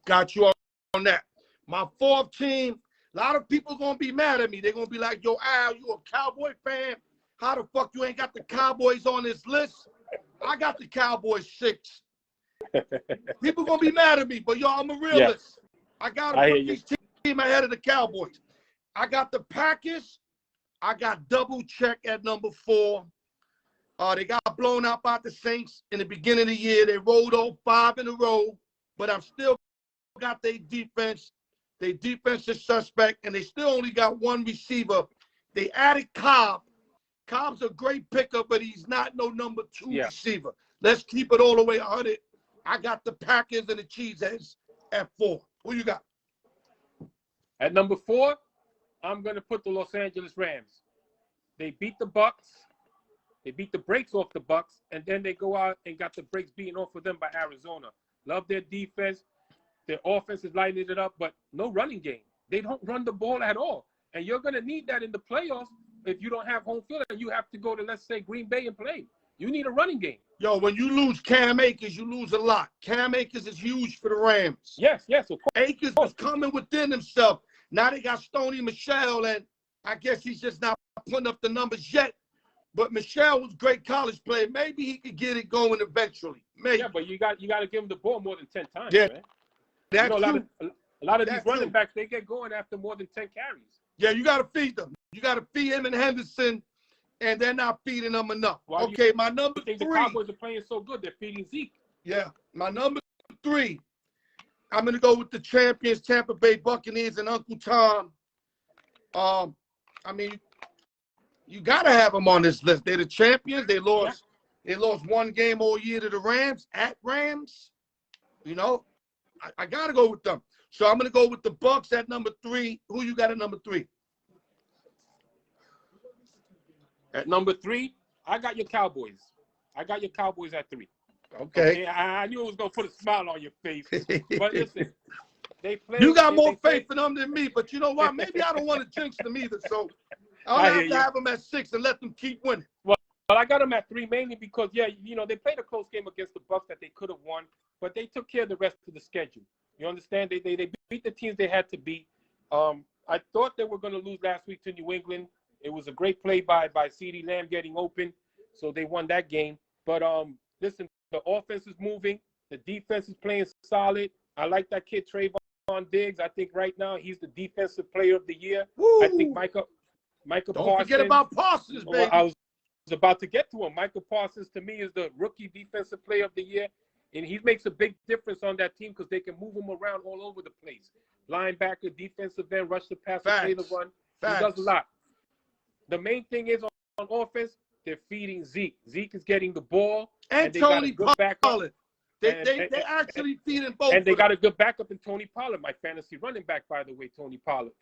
[SPEAKER 1] Got you on that. My 4th team, a lot of people going to be mad at me. They're going to be like, yo, Al, you a Cowboy fan? How the fuck you ain't got the Cowboys on this list? I got the Cowboys 6. People going to be mad at me, but yo, I'm a realist. Yeah. I got to put these team ahead of the Cowboys. I got the Packers. I got double check at #4. They got blown out by the Saints in the beginning of the year. They rolled 5 in a row, but I'm still got their defense. They defense is suspect, and they still only got one receiver. They added Cobb. Cobb's a great pickup, but he's not no number 2 receiver. Let's keep it all the way 100. I got the Packers and the Cheeseheads at 4. Who you got?
[SPEAKER 2] At number 4, I'm going to put the Los Angeles Rams. They beat the Bucks. They beat the brakes off the Bucks, and then they go out and got the brakes beaten off of them by Arizona. Love their defense. Their offense is lighting it up, but no running game. They don't run the ball at all. And you're going to need that in the playoffs if you don't have home field and you have to go to, let's say, Green Bay and play. You need a running game.
[SPEAKER 1] Yo, when you lose Cam Akers, you lose a lot. Cam Akers is huge for the Rams.
[SPEAKER 2] Yes, of course.
[SPEAKER 1] Akers was coming within himself. Now they got Stoney Michel, and I guess he's just not putting up the numbers yet. But Michel was a great college player. Maybe he could get it going eventually. Maybe.
[SPEAKER 2] Yeah, but you got to give him the ball more than 10 times,
[SPEAKER 1] yeah.
[SPEAKER 2] man.
[SPEAKER 1] That's
[SPEAKER 2] a lot of these running backs, they get going after more than 10 carries.
[SPEAKER 1] Yeah, you got to feed them. You got to feed him and Henderson, and they're not feeding them enough.
[SPEAKER 2] Why
[SPEAKER 1] my number 3.
[SPEAKER 2] The Cowboys are playing so good, they're feeding Zeke.
[SPEAKER 1] Yeah, my number 3. I'm going to go with the champions, Tampa Bay Buccaneers and Uncle Tom. I mean, you got to have them on this list. They're the champions. They lost. Yeah. They lost one game all year to the Rams at Rams. You know, I got to go with them. So I'm going to go with the Bucs at number 3. Who you got at number 3?
[SPEAKER 2] At number 3, I got your Cowboys. I got your Cowboys at 3.
[SPEAKER 1] Okay.
[SPEAKER 2] I knew it was going to put a smile on your face. But listen, they play.
[SPEAKER 1] You got more faith in them than me, but you know what? Maybe I don't want to jinx them either. So I'll have to have them at 6 and let them keep winning.
[SPEAKER 2] Well, I got them at 3 mainly because, they played a close game against the Bucs that they could have won, but they took care of the rest of the schedule. You understand? They beat the teams they had to beat. I thought they were going to lose last week to New England. It was a great play by CeeDee Lamb getting open, so they won that game. But listen, the offense is moving. The defense is playing solid. I like that kid Trayvon Diggs. I think right now he's the defensive player of the year. Woo! I think Micah Parsons.
[SPEAKER 1] Don't forget about Parsons, baby.
[SPEAKER 2] I was about to get to him. Michael Parsons, to me, is the rookie defensive player of the year. And he makes a big difference on that team because they can move him around all over the place. Linebacker, defensive end, rush the pass, play the run. He does a lot. The main thing is on offense, they're feeding Zeke. Zeke is getting the ball.
[SPEAKER 1] And
[SPEAKER 2] they
[SPEAKER 1] Tony
[SPEAKER 2] got a good backup.
[SPEAKER 1] Pollard. They actually feeding both.
[SPEAKER 2] And they got a good backup in Tony Pollard, my fantasy running back, by the way, Tony Pollard.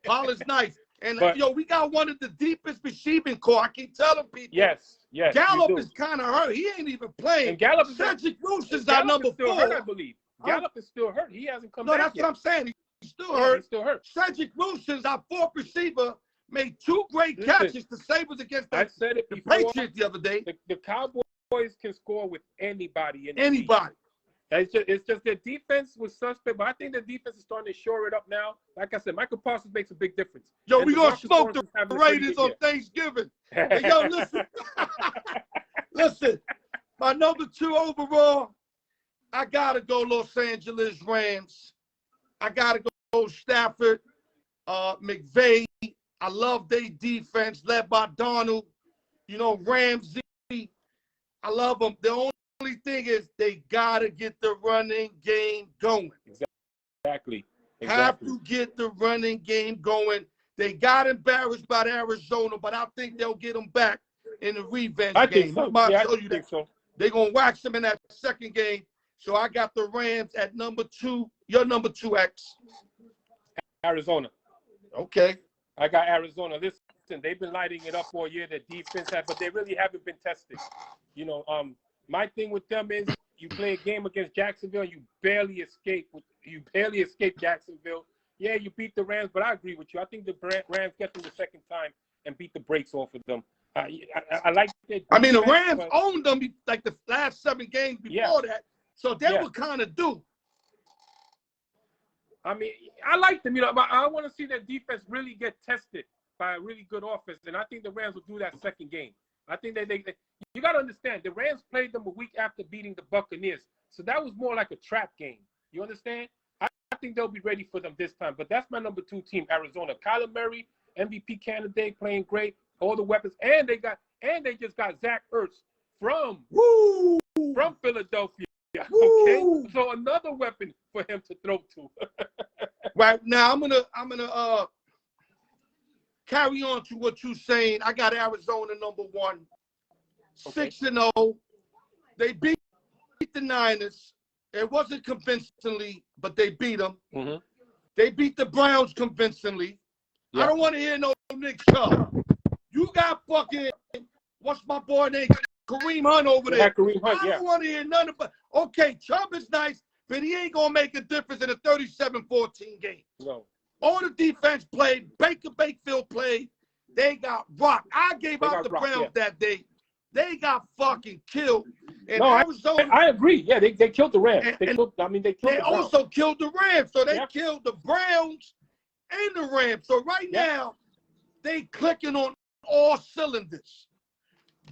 [SPEAKER 1] Pollard's nice. And, we got one of the deepest receiving core. I keep telling people.
[SPEAKER 2] Yes.
[SPEAKER 1] Gallup is kind of hurt. He ain't even playing.
[SPEAKER 2] And Gallup
[SPEAKER 1] Cedric Wilson's our number 4.
[SPEAKER 2] Hurt, I believe. Gallup is still hurt. He hasn't come back
[SPEAKER 1] yet. No, that's what I'm saying. He's still hurt.
[SPEAKER 2] He's still hurt.
[SPEAKER 1] Cedric Wilson's our 4th receiver. Made 2 great catches to save us against the Patriots the other day.
[SPEAKER 2] The Cowboys can score with anybody.
[SPEAKER 1] Anybody.
[SPEAKER 2] It's just their defense was suspect, but I think the defense is starting to shore it up now. Like I said, Michael Parsons makes a big difference.
[SPEAKER 1] Yo, we're going to smoke the Raiders on Thanksgiving. Hey, yo, listen. Listen, my number 2 overall, I got to go Los Angeles Rams. I got to go Stafford, McVay. I love their defense led by Donald. Ramsey. I love them. The only thing is they got to get the running game going.
[SPEAKER 2] Exactly.
[SPEAKER 1] Have to get the running game going. They got embarrassed by Arizona, but I think they'll get them back in the revenge game.
[SPEAKER 2] I think so.
[SPEAKER 1] They're going to wax them in that second game. So I got the Rams at number 2. Your number 2, X.
[SPEAKER 2] Arizona.
[SPEAKER 1] Okay.
[SPEAKER 2] I got Arizona. Listen, they've been lighting it up all year. Their defense but they really haven't been tested. My thing with them is you play a game against Jacksonville, you barely escape. You barely escape Jacksonville. Yeah, you beat the Rams, but I agree with you. I think the Rams get them the second time and beat the brakes off of them. I like that.
[SPEAKER 1] I mean, the Rams owned them like the last 7 games before that, so they were kind of due.
[SPEAKER 2] I mean, I like them. I want to see their defense really get tested by a really good offense, and I think the Rams will do that second game. I think they you got to understand, the Rams played them a week after beating the Buccaneers, so that was more like a trap game. You understand? I think they'll be ready for them this time, but that's my number 2 team, Arizona. Kyler Murray, MVP candidate, playing great, all the weapons, and they just got Zach Ertz from Philadelphia. Okay,
[SPEAKER 1] Woo!
[SPEAKER 2] so another weapon for him to throw to.
[SPEAKER 1] Right now, I'm gonna carry on to what you're saying. I got Arizona #1, 6-0. They beat the Niners. It wasn't convincingly, but they beat them.
[SPEAKER 2] Mm-hmm.
[SPEAKER 1] They beat the Browns convincingly.
[SPEAKER 2] Yeah.
[SPEAKER 1] I don't want to hear no Knicks Chubb. You got fucking, what's my boy name? Kareem Hunt over there.
[SPEAKER 2] Kareem Hunt,
[SPEAKER 1] I don't want to hear none of it. Okay, Chubb is nice, but he ain't going to make a difference in a 37-14 game.
[SPEAKER 2] No.
[SPEAKER 1] All the defense played. Baker Mayfield played. They got rocked. I gave out the Browns that day. They got fucking killed. And Arizona,
[SPEAKER 2] I agree. Yeah, they killed the Rams. They
[SPEAKER 1] also killed the Rams. So they killed the Browns and the Rams. So right now, they clicking on all cylinders.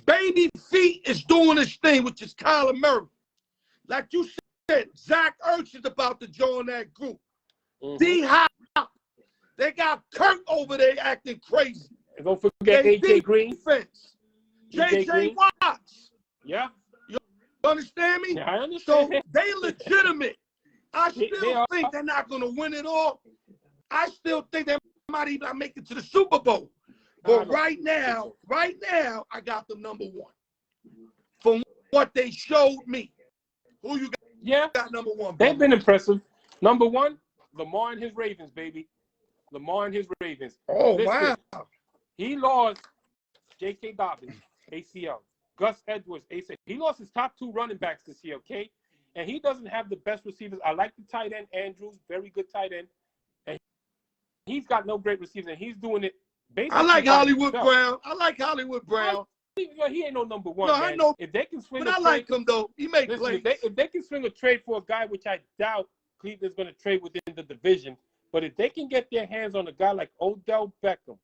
[SPEAKER 1] Baby Feet is doing his thing, which is Kyler Murray. Like you said, Zach Ertz is about to join that group.
[SPEAKER 2] Mm-hmm.
[SPEAKER 1] D-Hop. They got Kirk over there acting crazy.
[SPEAKER 2] And don't forget AJ Green.
[SPEAKER 1] Defense. J.J. Watts.
[SPEAKER 2] Yeah.
[SPEAKER 1] You understand me?
[SPEAKER 2] Yeah, I understand.
[SPEAKER 1] So they legitimate. I still think they're not going to win it all. I still think they might even not make it to the Super Bowl. But right now, I got them #1. From what they showed me. Who you got #1?
[SPEAKER 2] They've been impressive. #1, Lamar and his Ravens, baby. Lamar and his Ravens.
[SPEAKER 1] Oh, wow.
[SPEAKER 2] He lost J.K. Dobbins, ACL. Gus Edwards, ACL. He lost his top 2 running backs this year, okay? And he doesn't have the best receivers. I like the tight end, Andrews, very good tight end. And he's got no great receivers, and he's doing it basically.
[SPEAKER 1] I like Hollywood Brown.
[SPEAKER 2] He ain't no #1.
[SPEAKER 1] No,
[SPEAKER 2] man.
[SPEAKER 1] I know.
[SPEAKER 2] If they can swing
[SPEAKER 1] but I like him, though. He makes plays.
[SPEAKER 2] If they can swing a trade for a guy, which I doubt Cleveland's going to trade within the division, but if they can get their hands on a guy like Odell Beckham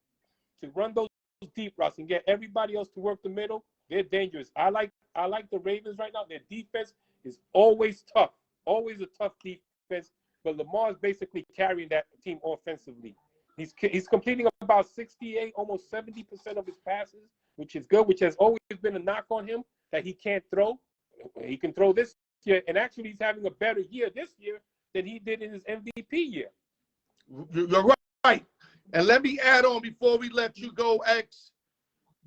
[SPEAKER 2] to run those deep routes and get everybody else to work the middle, they're dangerous. I like the Ravens right now. Their defense is always tough, always a tough defense. But Lamar is basically carrying that team offensively. He's completing about 68, almost 70% of his passes, which is good, which has always been a knock on him, that he can't throw. He can throw this year, and actually he's having a better year this year than he did in his MVP year.
[SPEAKER 1] You're right. And let me add on before we let you go, X.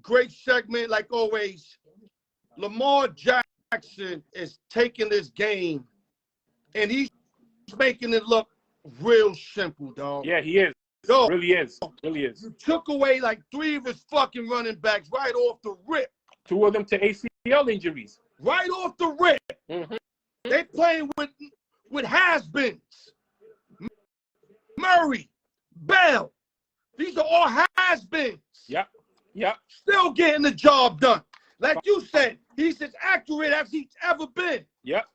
[SPEAKER 1] Great segment, like always. Lamar Jackson is taking this game, and he's making it look real simple, dog.
[SPEAKER 2] Yeah, he is.
[SPEAKER 1] Yo,
[SPEAKER 2] really is.
[SPEAKER 1] You took away like 3 of his fucking running backs right off the rip.
[SPEAKER 2] 2 of them to ACL injuries.
[SPEAKER 1] Right off the rip.
[SPEAKER 2] Mm-hmm.
[SPEAKER 1] They playing with has-beens. Murray, Bell. These are all has-beens.
[SPEAKER 2] Yep.
[SPEAKER 1] Still getting the job done. Like you said, he's as accurate as he's ever been.
[SPEAKER 2] Yep.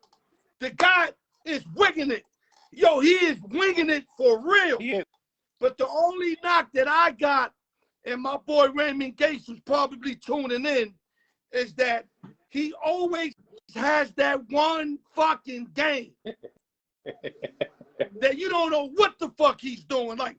[SPEAKER 1] The guy is winging it. Yo, he is winging it for real.
[SPEAKER 2] He is.
[SPEAKER 1] But the only knock that I got, and my boy Raymond Gates was probably tuning in, is that he always has that one fucking game that you don't know what the fuck he's doing. Like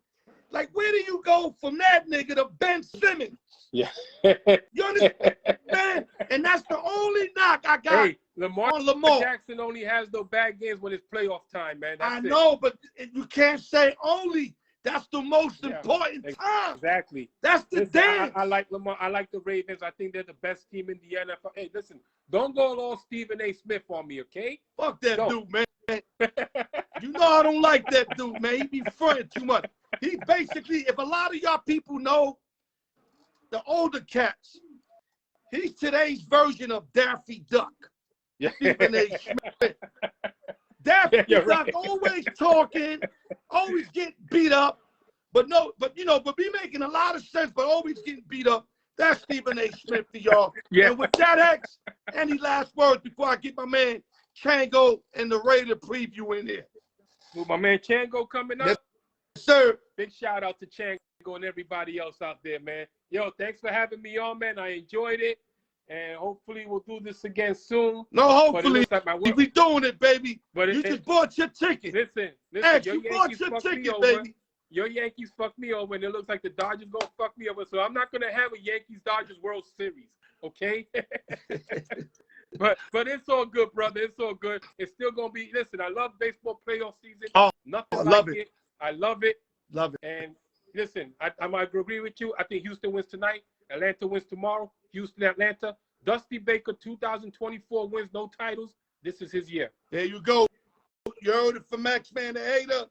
[SPEAKER 1] where do you go from that nigga to Ben Simmons?
[SPEAKER 2] Yeah.
[SPEAKER 1] You understand? And that's the only knock I got.
[SPEAKER 2] Hey, Lamar Jackson only has no bad games when it's playoff time, man. That's
[SPEAKER 1] I know, but you can't say only. That's the most important time.
[SPEAKER 2] Exactly.
[SPEAKER 1] That's the dance.
[SPEAKER 2] I like Lamar. I like the Ravens. I think they're the best team in the NFL. Hey, listen, don't go all Stephen A. Smith on me, okay?
[SPEAKER 1] Fuck that dude, man. You know I don't like that dude, man. He be fronting too much. He basically, if a lot of y'all people know the older cats, he's today's version of Daffy Duck. Stephen A. Smith. Daffy Duck always talking, always getting beat up, but be making a lot of sense, but always getting beat up. That's Stephen A. Smith to y'all. Yeah. And with that, X, any last words before I get my man Chango and the Raider preview in here?
[SPEAKER 2] With my man Chango coming up?
[SPEAKER 1] Yes, sir.
[SPEAKER 2] Big shout out to Chango and everybody else out there, man. Yo, thanks for having me on, man. I enjoyed it. And hopefully we'll do this again soon.
[SPEAKER 1] No, hopefully. We doing it, baby. But you just bought your ticket.
[SPEAKER 2] Listen,
[SPEAKER 1] X, you bought your ticket, baby.
[SPEAKER 2] Your Yankees fucked me over, and it looks like the Dodgers going to fuck me over. So I'm not going to have a Yankees-Dodgers World Series, okay? But it's all good, brother. It's all good. It's still gonna be. Listen, I love baseball playoff season. Nothing
[SPEAKER 1] I
[SPEAKER 2] like
[SPEAKER 1] love
[SPEAKER 2] it. I love it.
[SPEAKER 1] Love it.
[SPEAKER 2] And listen, I might agree with you. I think Houston wins tonight. Atlanta wins tomorrow. Houston, Atlanta. Dusty Baker, 2024 wins, no titles. This is his year.
[SPEAKER 1] There you go. You heard it from Max Man the Hater.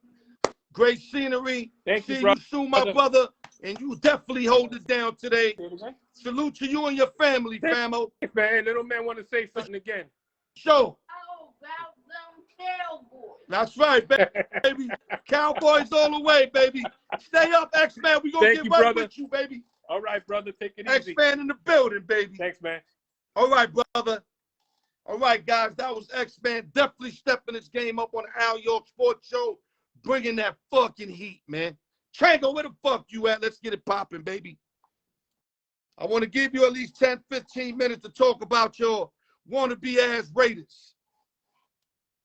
[SPEAKER 1] Great scenery.
[SPEAKER 2] Thank you,
[SPEAKER 1] See
[SPEAKER 2] brother.
[SPEAKER 1] you soon, my brother. And you definitely hold it down today. Salute to you and your family, famo.
[SPEAKER 2] Hey, man, little man want to say something again.
[SPEAKER 1] Show.
[SPEAKER 3] Oh, about them Cowboys.
[SPEAKER 1] That's right, baby. Cowboys all the way, baby. Stay up, X-Man. We gonna get right with you, baby.
[SPEAKER 2] All right, brother. Take it easy.
[SPEAKER 1] X-Man in the building, baby.
[SPEAKER 2] Thanks, man.
[SPEAKER 1] All right, brother. All right, guys. That was X-Man. Definitely stepping his game up on the Al York Sports Show. Bringing that fucking heat, man. Chango, where the fuck you at? Let's get it popping, baby. I want to give you at least 10, 15 minutes to talk about your wannabe-ass Raiders.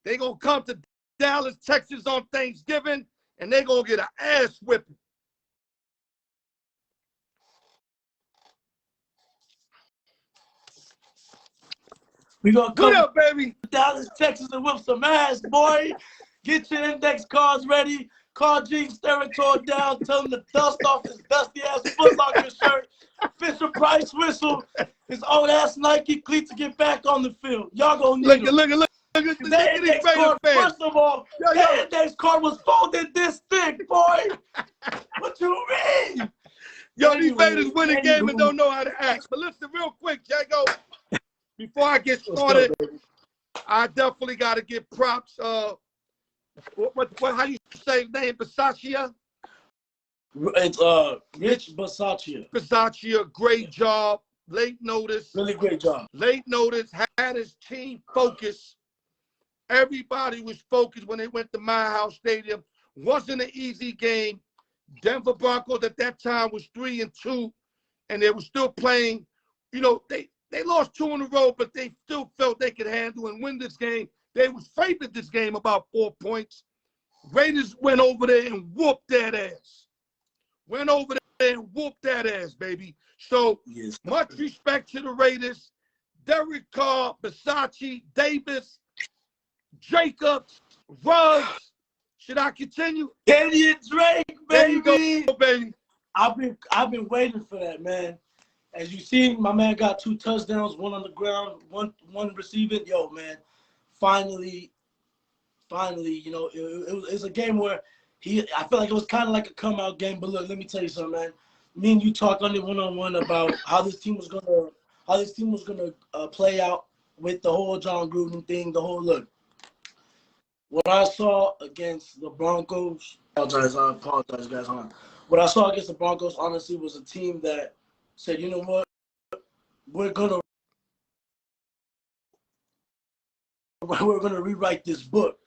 [SPEAKER 1] They going to come to Dallas, Texas on Thanksgiving, and they going to get an ass whipping.
[SPEAKER 4] We gonna come
[SPEAKER 1] What up, baby?
[SPEAKER 4] to Dallas, Texas, and whip some ass, boy. Get your index cards ready. Call Gene Steratore down. Tell him to dust off his dusty ass Foot Locker shirt. Fisher Price whistle. His old ass Nike cleats to get back on the field. Y'all gonna need
[SPEAKER 1] Look at
[SPEAKER 4] that index card. First of all, that index card was folded this thick, boy. What you mean?
[SPEAKER 1] Yo, these Raiders win a game and don't know how to act. But listen, real quick, Jago. Before I get started, I definitely got to give props. How you say name? Bisaccia?
[SPEAKER 4] It's Rich Bisaccia.
[SPEAKER 1] Bisaccia, great job. Late notice.
[SPEAKER 4] Really great job.
[SPEAKER 1] Late notice, had his team focused. Everybody was focused when they went to My House Stadium. Wasn't an easy game. Denver Broncos at that time was 3-2, and they were still playing. You know, they lost 2 in a row, but they still felt they could handle and win this game. They was favored this game about 4 points. Raiders went over there and whooped that ass. Went over there and whooped that ass, baby. So much respect to the Raiders. Derek Carr, Bisaccia, Davis, Jacobs, Ruggs. Should I continue?
[SPEAKER 4] Kenyon Drake, baby.
[SPEAKER 1] There you go, baby.
[SPEAKER 4] I've been waiting for that, man. As you see, my man got 2 touchdowns, 1 on the ground, one receiving. Yo, man, finally, you know, it was a game where I feel like it was kind of like a come-out game. But look, let me tell you something, man. Me and you talked on it one-on-one about how this team was gonna play out with the whole John Gruden thing. The whole look. What I saw against the Broncos, I apologize, guys. Hold on. What I saw against the Broncos, honestly, was a team that said, you know what, we're gonna rewrite this book.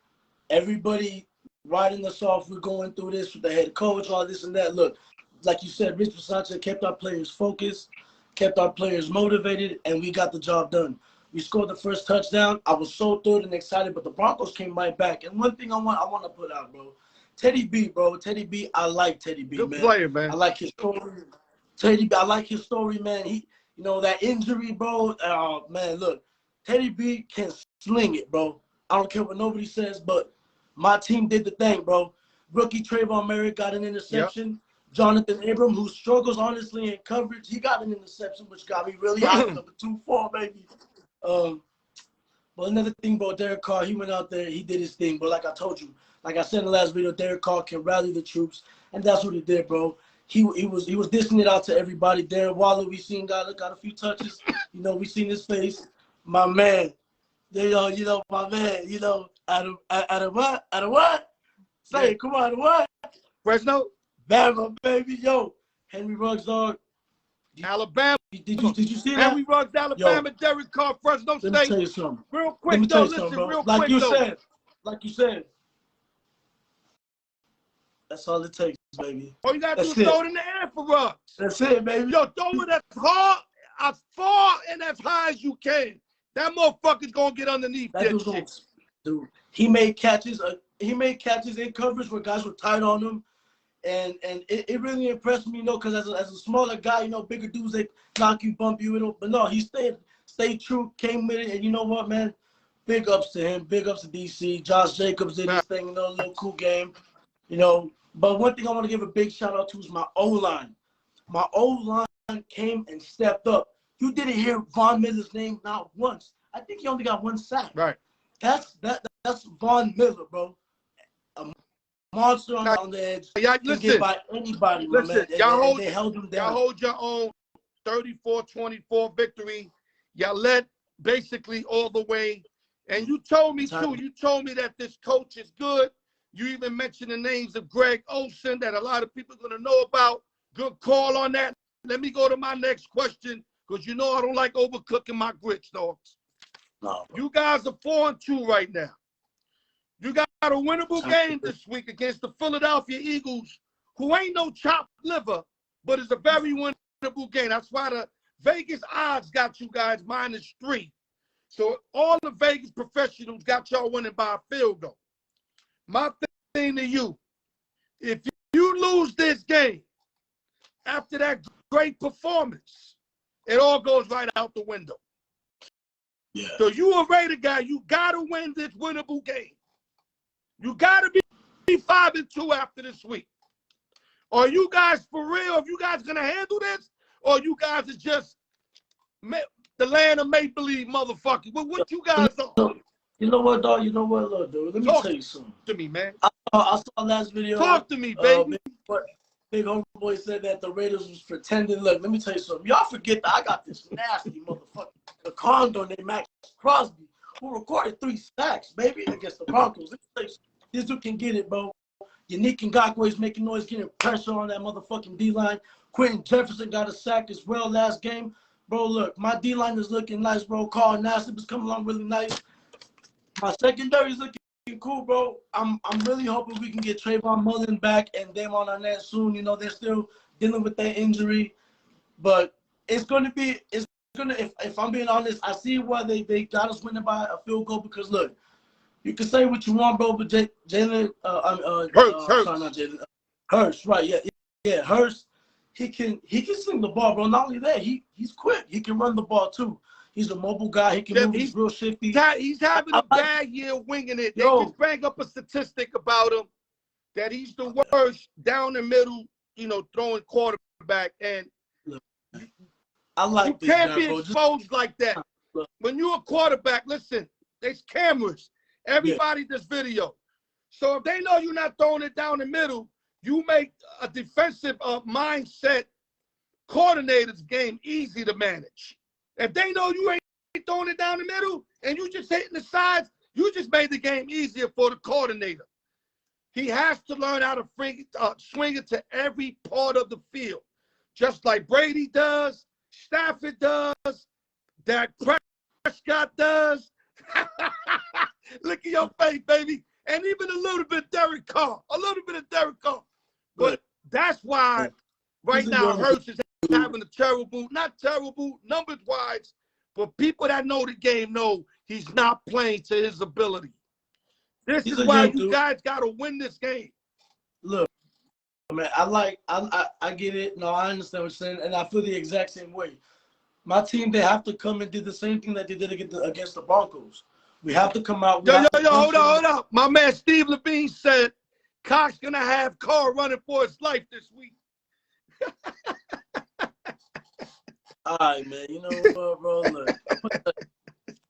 [SPEAKER 4] Everybody writing us off. We're going through this with the head coach, all this and that. Look, like you said, Rich Bisaccia kept our players focused, kept our players motivated, and we got the job done. We scored the first touchdown. I was so thrilled and excited, but the Broncos came right back. And one thing I want to put out, bro, Teddy B, bro. Teddy B, I like Teddy B,
[SPEAKER 1] Good
[SPEAKER 4] man.
[SPEAKER 1] player, man.
[SPEAKER 4] I like his story. Teddy B, I like his story, man. He, you know, that injury, bro. Man, look, Teddy B can sling it, bro. I don't care what nobody says, but my team did the thing, bro. Rookie Trayvon Merritt got an interception. Yep. Jonathan Abram, who struggles honestly in coverage, he got an interception, which got me really hot. Number 2-4, baby. But another thing, bro, Derek Carr, he went out there, he did his thing. But like I told you, like I said in the last video, Derek Carr can rally the troops, and that's what he did, bro. He was dishing it out to everybody. Darren Waller, we seen got a few touches. You know, we seen his face. My man, you know, my man, you know, out of what? Say it, come on, out of what?
[SPEAKER 1] Fresno?
[SPEAKER 4] Bama, baby, yo. Henry Ruggs, dog.
[SPEAKER 1] Alabama.
[SPEAKER 4] Did you see that?
[SPEAKER 1] Henry Ruggs, Alabama, Derek Carr, Fresno State.
[SPEAKER 4] Let me tell you something.
[SPEAKER 1] Real quick, though, listen, real quick, though.
[SPEAKER 4] Like you said. That's all it takes, baby.
[SPEAKER 1] All you got to do is throw it in the air for Ruggs.
[SPEAKER 4] That's it, baby.
[SPEAKER 1] Yo, throw it as far and as high as you can. That motherfucker's going to get underneath that shit.
[SPEAKER 4] Dude, he made catches in coverage where guys were tight on him. And it really impressed me, you know, because as a smaller guy, you know, bigger dudes, they knock you, bump you, you know. But no, he stayed stayed true, came with it, and you know what, man? Big ups to him. Big ups to DC. Josh Jacobs did his thing, little cool game, But one thing I want to give a big shout out to is my O-line. My O-line came and stepped up. You didn't hear Von Miller's name not once. I think he only got 1 sack.
[SPEAKER 1] Right.
[SPEAKER 4] That's Von Miller, bro. A monster on the edge.
[SPEAKER 1] Yeah,
[SPEAKER 4] can get by anybody, my man. They held him down.
[SPEAKER 1] Y'all hold your own 34-24 victory. Y'all led basically all the way. And you told me, too, you told me that this coach is good. You even mentioned the names of Greg Olsen that a lot of people are going to know about. Good call on that. Let me go to my next question because you know I don't like overcooking my grits, dogs.
[SPEAKER 4] No.
[SPEAKER 1] You guys are 4-2 right now. You got a winnable game this week against the Philadelphia Eagles, who ain't no chopped liver, but it's a very winnable game. That's why the Vegas odds got you guys -3. So all the Vegas professionals got y'all winning by a field goal. My thing to you, if you lose this game after that great performance, it all goes right out the window.
[SPEAKER 4] Yeah.
[SPEAKER 1] So you a Raider guy, you got to win this winnable game. You got to be 5-2 after this week. Are you guys for real? Are you guys going to handle this? Or you guys are just the land of make-believe motherfuckers? What you guys are?
[SPEAKER 4] You know what, dog? You know what, look, dude? Let me tell you something.
[SPEAKER 1] To me, man.
[SPEAKER 4] I saw last video.
[SPEAKER 1] Talk to me, baby.
[SPEAKER 4] Big homeboy said that the Raiders was pretending. Look, let me tell you something. Y'all forget that I got this nasty motherfucker, the condo named Max Crosby, who recorded 3 sacks, baby, against the Broncos. Let me tell you something. This dude can get it, bro. Unique Ngakoue is making noise, getting pressure on that motherfucking D-line. Quentin Jefferson got a sack as well last game. Bro, look, my D-line is looking nice, bro. Carl Nassib is coming along really nice. My secondary is looking cool, bro. I'm really hoping we can get Trayvon Mullen back and Damon Arnett soon. They're still dealing with that injury. But if I'm being honest, I see why they got us winning by a field goal because, look, you can say what you want, bro, but Jalen Hurst, right, yeah, Hurst, he can sling the ball, bro. Not only that, he's quick. He can run the ball, too. He's a mobile guy. He can move. He's real shifty.
[SPEAKER 1] He's having a bad year winging it. They just bring up a statistic about him that he's the worst down the middle, throwing quarterback. And
[SPEAKER 4] I like
[SPEAKER 1] you can't be exposed like that. When you're a quarterback, listen, there's cameras. Everybody does video. So if they know you're not throwing it down the middle, you make a defensive mindset coordinator's game easy to manage. If they know you ain't throwing it down the middle and you just hitting the sides, you just made the game easier for the coordinator. He has to learn how to swing it to every part of the field, just like Brady does, Stafford does, Dak Prescott does. Look at your face, baby. And even a little bit Derek Carr. But that's why right now Hurts is having a not terrible numbers-wise, but people that know the game know he's not playing to his ability. This is why you guys got to win this game.
[SPEAKER 4] Look, man, I get it. No, I understand what you're saying, and I feel the exact same way. My team, they have to come and do the same thing that they did against the Broncos. We have to come out.
[SPEAKER 1] Hold up. My man Steve Levine said Cox going to have Carr running for his life this week.
[SPEAKER 4] All right, man. You know what, bro? Look,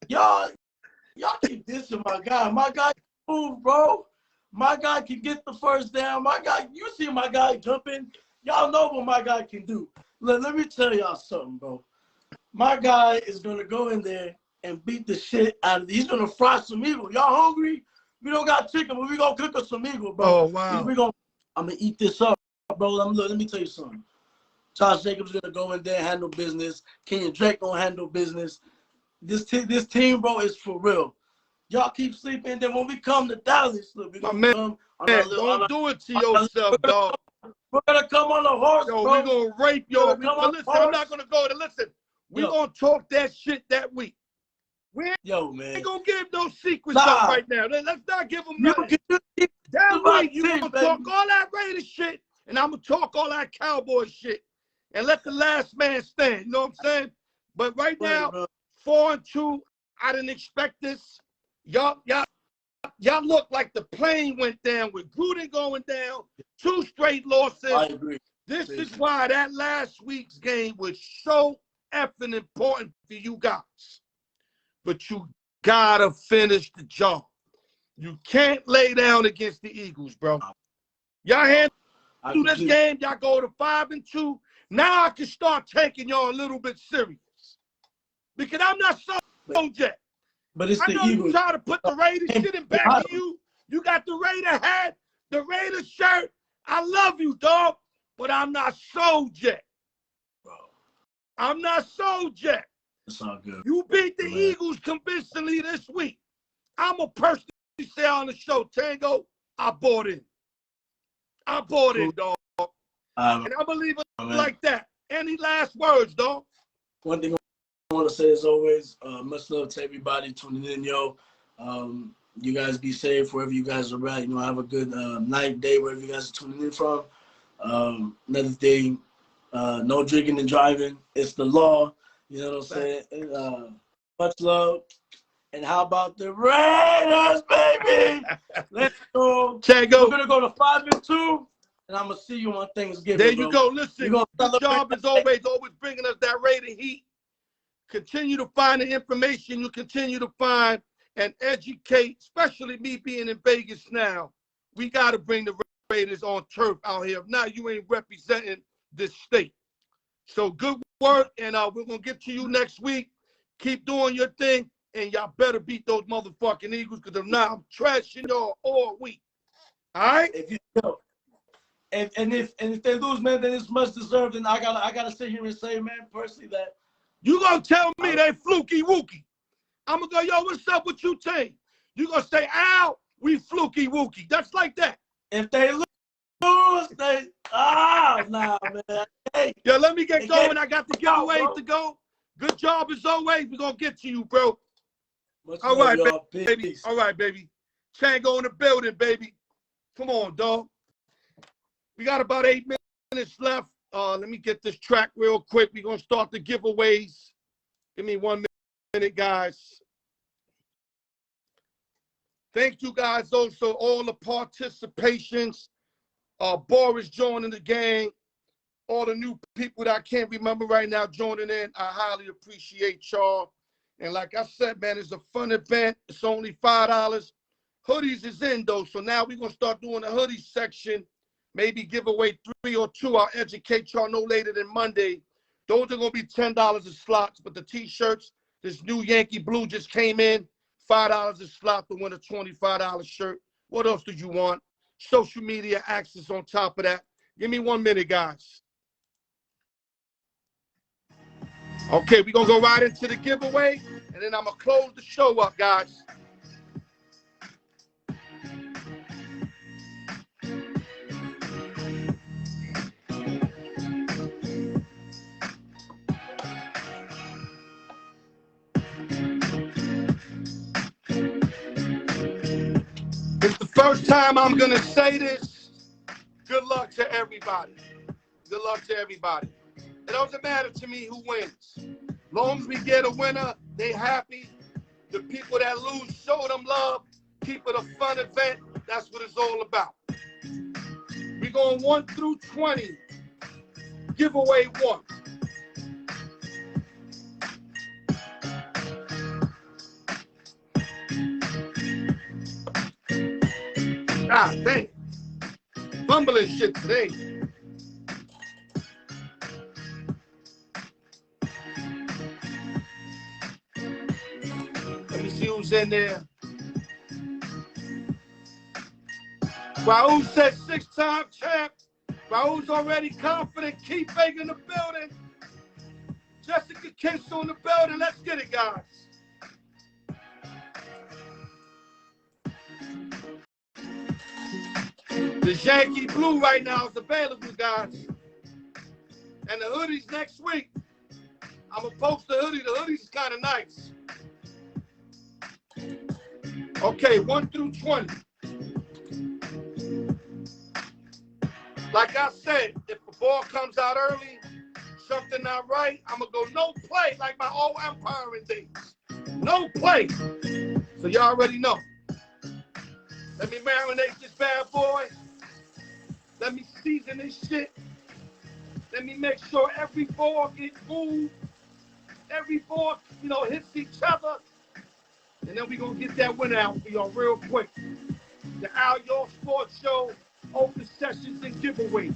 [SPEAKER 4] y'all keep dissing my guy. My guy can move, bro. My guy can get the first down. My guy, you see my guy jumping. Y'all know what my guy can do. Look, let me tell y'all something, bro. My guy is going to go in there and beat the shit out of it. He's going to fry some eagle. Y'all hungry? We don't got chicken, but we going to cook us some eagle, bro.
[SPEAKER 1] Oh, wow.
[SPEAKER 4] I'm going to eat this up, bro. Let me tell you something. Josh Jacobs going to go in there, handle business. Kenyon Drake going to handle business. This team, bro, is for real. Y'all keep sleeping. Then when we come to Dallas, look, we're going to come.
[SPEAKER 1] Don't do it to yourself, dog.
[SPEAKER 4] We're going to come on a horse,
[SPEAKER 1] bro.
[SPEAKER 4] We're
[SPEAKER 1] going to rape your. Listen, I'm not going to go there. Listen, we're going to talk that shit that week. We ain't going to give no secrets up right now. Let's not give them nothing. That week, you're going to talk all that Raiders shit, and I'm going to talk all that Cowboy shit, and let the last man stand. You know what I'm saying? But right now, 4-2. I didn't expect this. Y'all look like the plane went down with Gruden going down. 2 straight losses.
[SPEAKER 4] I agree.
[SPEAKER 1] This is why that last week's game was so effing important for you guys. But you gotta finish the job. You can't lay down against the Eagles, bro. Y'all handle this game. Y'all go to 5-2. Now I can start taking y'all a little bit serious. Because I'm not sold yet.
[SPEAKER 4] But it's
[SPEAKER 1] I
[SPEAKER 4] the
[SPEAKER 1] know
[SPEAKER 4] Eagles.
[SPEAKER 1] you try to put the Raiders shit in back of you. You got the Raider hat, the Raider shirt. I love you, dog. But I'm not sold yet.
[SPEAKER 4] Bro.
[SPEAKER 1] I'm not sold yet.
[SPEAKER 4] It's all good.
[SPEAKER 1] You beat the Eagles convincingly this week. I'm going to personally say on the show, Chango, I bought in. I bought in, dog. And I believe it like that. Any last words, dog?
[SPEAKER 4] One thing I want to say is always, much love to everybody tuning in, yo. You guys be safe wherever you guys are at. You know, have a good night, day, wherever you guys are tuning in from. Another thing, no drinking and driving. It's the law. You know what I'm saying? Much love. And how about the Raiders, baby? Let's go.
[SPEAKER 1] Chango.
[SPEAKER 4] We're going to go to 5-2, and I'm going to see you on Thanksgiving,
[SPEAKER 1] There you
[SPEAKER 4] bro.
[SPEAKER 1] go. Listen, good job as always bringing us that Raider heat. Continue to find the information you continue to find and educate, especially me being in Vegas now. We got to bring the Raiders on turf out here. If not, you ain't representing this state. So good work, and we're going to get to you next week. Keep doing your thing, and y'all better beat those motherfucking Eagles, because if not, I'm trashing y'all all week. All right?
[SPEAKER 4] If you know, and if they lose, man, then it's much deserved. And I gotta sit here and say, man, personally, that
[SPEAKER 1] you gonna tell me they fluky wookie. I'm gonna go, yo, what's up with you, team? You gonna say, Al, we fluky wookie. That's like that.
[SPEAKER 4] if they lose, nah, man. Hey,
[SPEAKER 1] yo, let me get going. I got the giveaways to go. Good job as always. We're gonna get to you, bro. All right, baby. All right, baby. Chango in the building, baby. Come on, dog. We got about 8 minutes left. Let me get this track real quick. We're going to start the giveaways. Give me 1 minute, guys. Thank you, guys, also, all the participations. Boris joining the gang. All the new people that I can't remember right now joining in. I highly appreciate y'all. And like I said, man, it's a fun event. It's only $5. Hoodies is in, though. So now we're going to start doing the hoodie section. Maybe give away 3 or 2. I'll educate y'all no later than Monday. Those are going to be $10 a slot. But the T-shirts, this new Yankee Blue just came in. $5 a slot to win a $25 shirt. What else do you want? Social media access on top of that. Give me 1 minute, guys. Okay, we're going to go right into the giveaway. And then I'm going to close the show up, guys. It's the first time I'm going to say this. Good luck to everybody. Good luck to everybody. It doesn't matter to me who wins. Long as we get a winner, they happy. The people that lose, show them love. Keep it a fun event. That's what it's all about. We're going 1 through 20. Giveaway 1. Ah, dang. Fumbling shit today. Let me see who's in there. Raul said 6-time champ. Raul's already confident. Keith Baker in the building. Jessica Kinsel in the building. Let's get it, guys. The Yankee Blue right now is available, guys. And the hoodies next week. I'm going to post the hoodie. The hoodies is kind of nice. Okay, 1 through 20. Like I said, if the ball comes out early, something not right, I'm going to go no play like my old umpiring days. No play. So y'all already know. Let me marinate this bad boy. Let me season this shit. Let me make sure every ball gets moved. Every ball, hits each other. And then we're going to get that winner out for y'all real quick. The Al York Sports Show, open sessions and giveaways.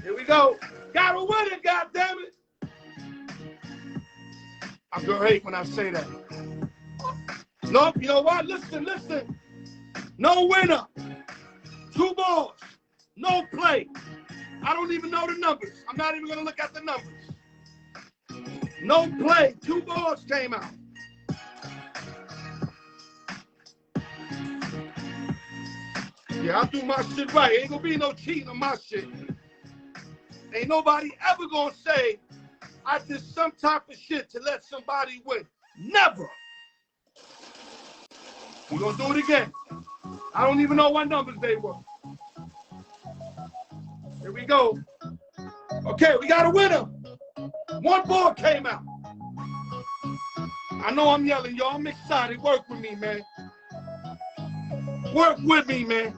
[SPEAKER 1] Here we go. Got a winner, goddammit. I'm going to hate when I say that. Nope, you know what? Listen. No winner. 2 balls. No play. I don't even know the numbers. I'm not even going to look at the numbers. No play. 2 balls came out. Yeah, I do my shit right. Ain't going to be no cheating on my shit. Ain't nobody ever going to say I did some type of shit to let somebody win. Never. We're going to do it again. I don't even know what numbers they were. Here we go. Okay, we got a winner. 1 ball came out. I know I'm yelling, y'all. I'm excited. Work with me, man. Work with me, man.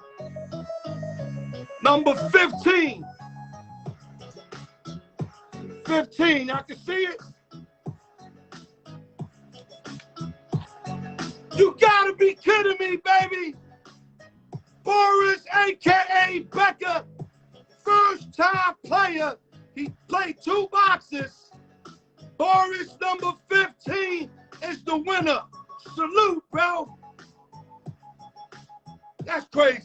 [SPEAKER 1] Number 15. 15. Y'all can see it? You gotta be kidding me, baby. Boris, a.k.a. Becker, first-time player. He played 2 boxes. Boris, number 15, is the winner. Salute, bro. That's crazy.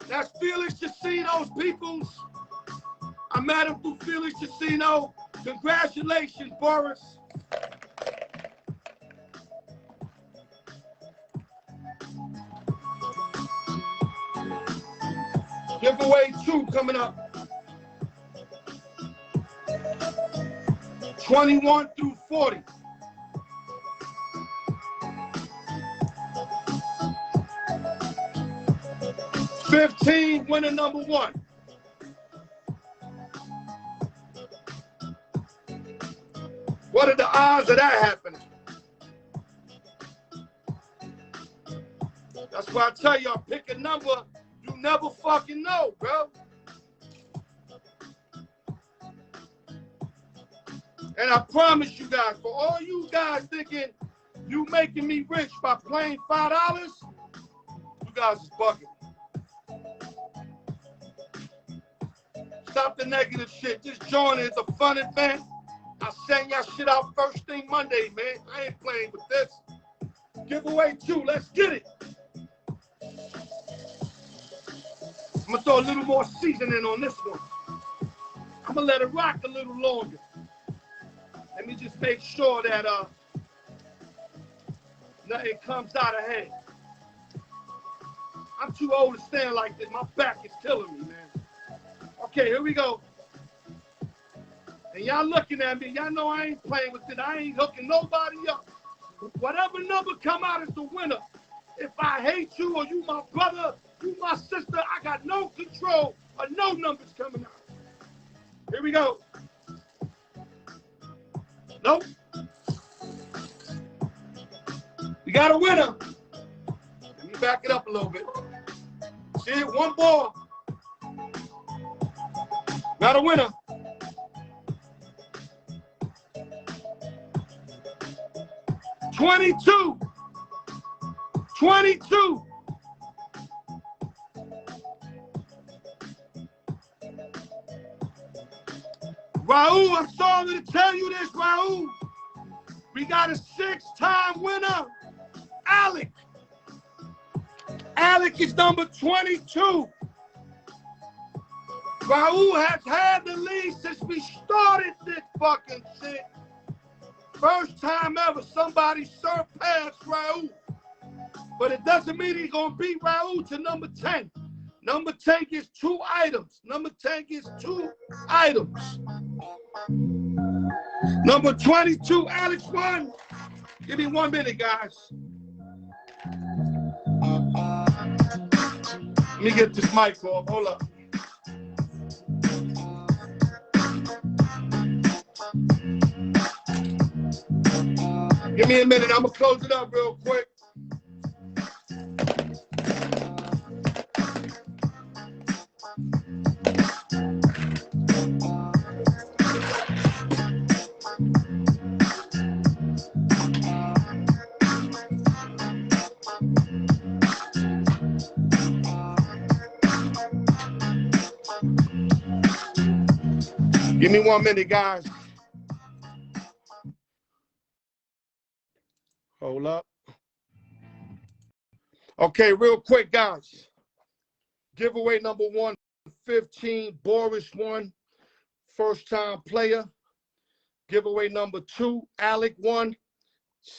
[SPEAKER 1] That's Felix Casino's peoples. I met him through Felix Casino. Congratulations, Boris. Giveaway 2 coming up. 21 through 40. $15 winner number 1. What are the odds of that happening? That's why I tell y'all, pick a number you never fucking know, bro. And I promise you guys, for all you guys thinking you making me rich by playing $5, you guys is bugging. Stop the negative shit. Just join it. It's a fun event. I send y'all shit out first thing Monday, man. I ain't playing with this. Giveaway 2. Let's get it. I'm going to throw a little more seasoning on this one. I'm going to let it rock a little longer. Let me just make sure that nothing comes out of hand. I'm too old to stand like this. My back is killing me, man. Okay, here we go. And y'all looking at me. Y'all know I ain't playing with it. I ain't hooking nobody up. Whatever number come out is the winner. If I hate you or you my brother, you my sister, I got no control of no numbers coming out. Here we go. Nope. We got a winner. Let me back it up a little bit. See it? 1 ball. Got a winner. $22. Raul, I'm sorry to tell you this, Raul. We got a 6-time winner, Alec. Alec is number 22. Raul has had the lead since we started this fucking shit. First time ever somebody surpassed Raul. But it doesn't mean he's going to beat Raul to number 10. Number 10 gets 2 items. Number 10 gets 2 items. Number 22, Alex won. Give me 1 minute, guys. Let me get this mic off. Hold up. Give me a minute. I'm going to close it up real quick. Give me 1 minute, guys. Hold up. Okay, real quick, guys. Giveaway number 115, Boris won, first-time player. Giveaway number 2, Alec won,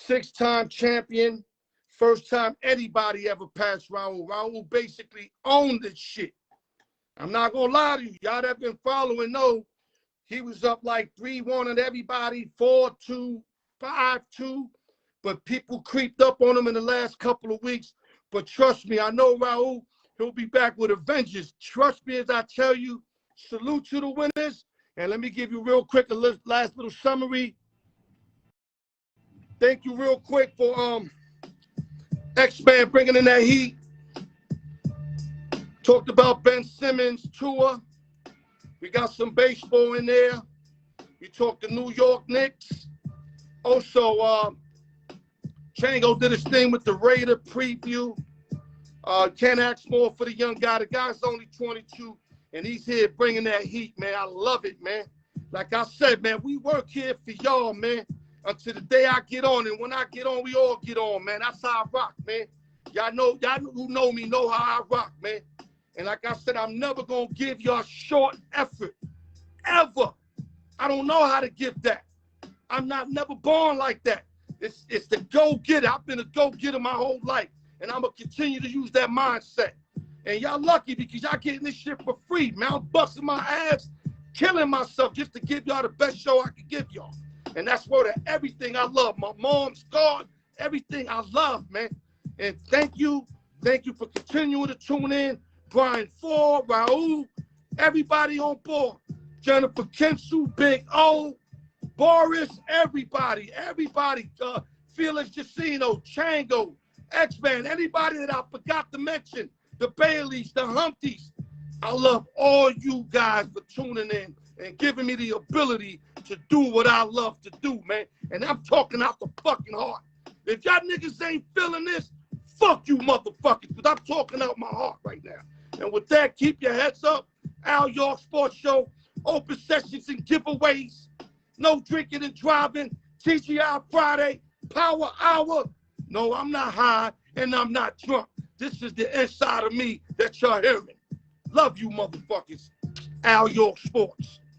[SPEAKER 1] 6-time champion. First time anybody ever passed Raul. Raul basically owned this shit. I'm not going to lie to you. Y'all that have been following know he was up like 3-1 on everybody, 4-2, 5-2. But people creeped up on him in the last couple of weeks. But trust me, I know Raul, he'll be back with a vengeance. Trust me as I tell you, salute to the winners. And let me give you real quick a last little summary. Thank you real quick for X-Man bringing in that heat. Talked about Ben Simmons tour. We got some baseball in there. We talked the New York Knicks. Also, Chango did his thing with the Raider preview. Can't ask more for the young guy. The guy's only 22, and he's here bringing that heat, man. I love it, man. Like I said, man, we work here for y'all, man, until the day I get on. And when I get on, we all get on, man. That's how I rock, man. Y'all who know me know how I rock, man. And like I said, I'm never going to give y'all short effort, ever. I don't know how to give that. I'm never born like that. It's the go-getter. I've been a go-getter my whole life. And I'm going to continue to use that mindset. And y'all lucky because y'all getting this shit for free, man. I'm busting my ass, killing myself just to give y'all the best show I can give y'all. And that's where everything I love. My mom's God, everything I love, man. And thank you. Thank you for continuing to tune in. Brian Ford, Raul, everybody on board. Jennifer Kinsu, Big O, Boris, everybody. Felix Jacino, Chango, X-Man, anybody that I forgot to mention, the Baileys, the Humphreys. I love all you guys for tuning in and giving me the ability to do what I love to do, man. And I'm talking out the fucking heart. If y'all niggas ain't feeling this, fuck you motherfuckers, because I'm talking out my heart right now. And with that, keep your heads up. Al York Sports Show, open sessions and giveaways. No drinking and driving. TGI Friday, Power Hour. No, I'm not high and I'm not drunk. This is the inside of me that you're hearing. Love you motherfuckers. Al York Sports.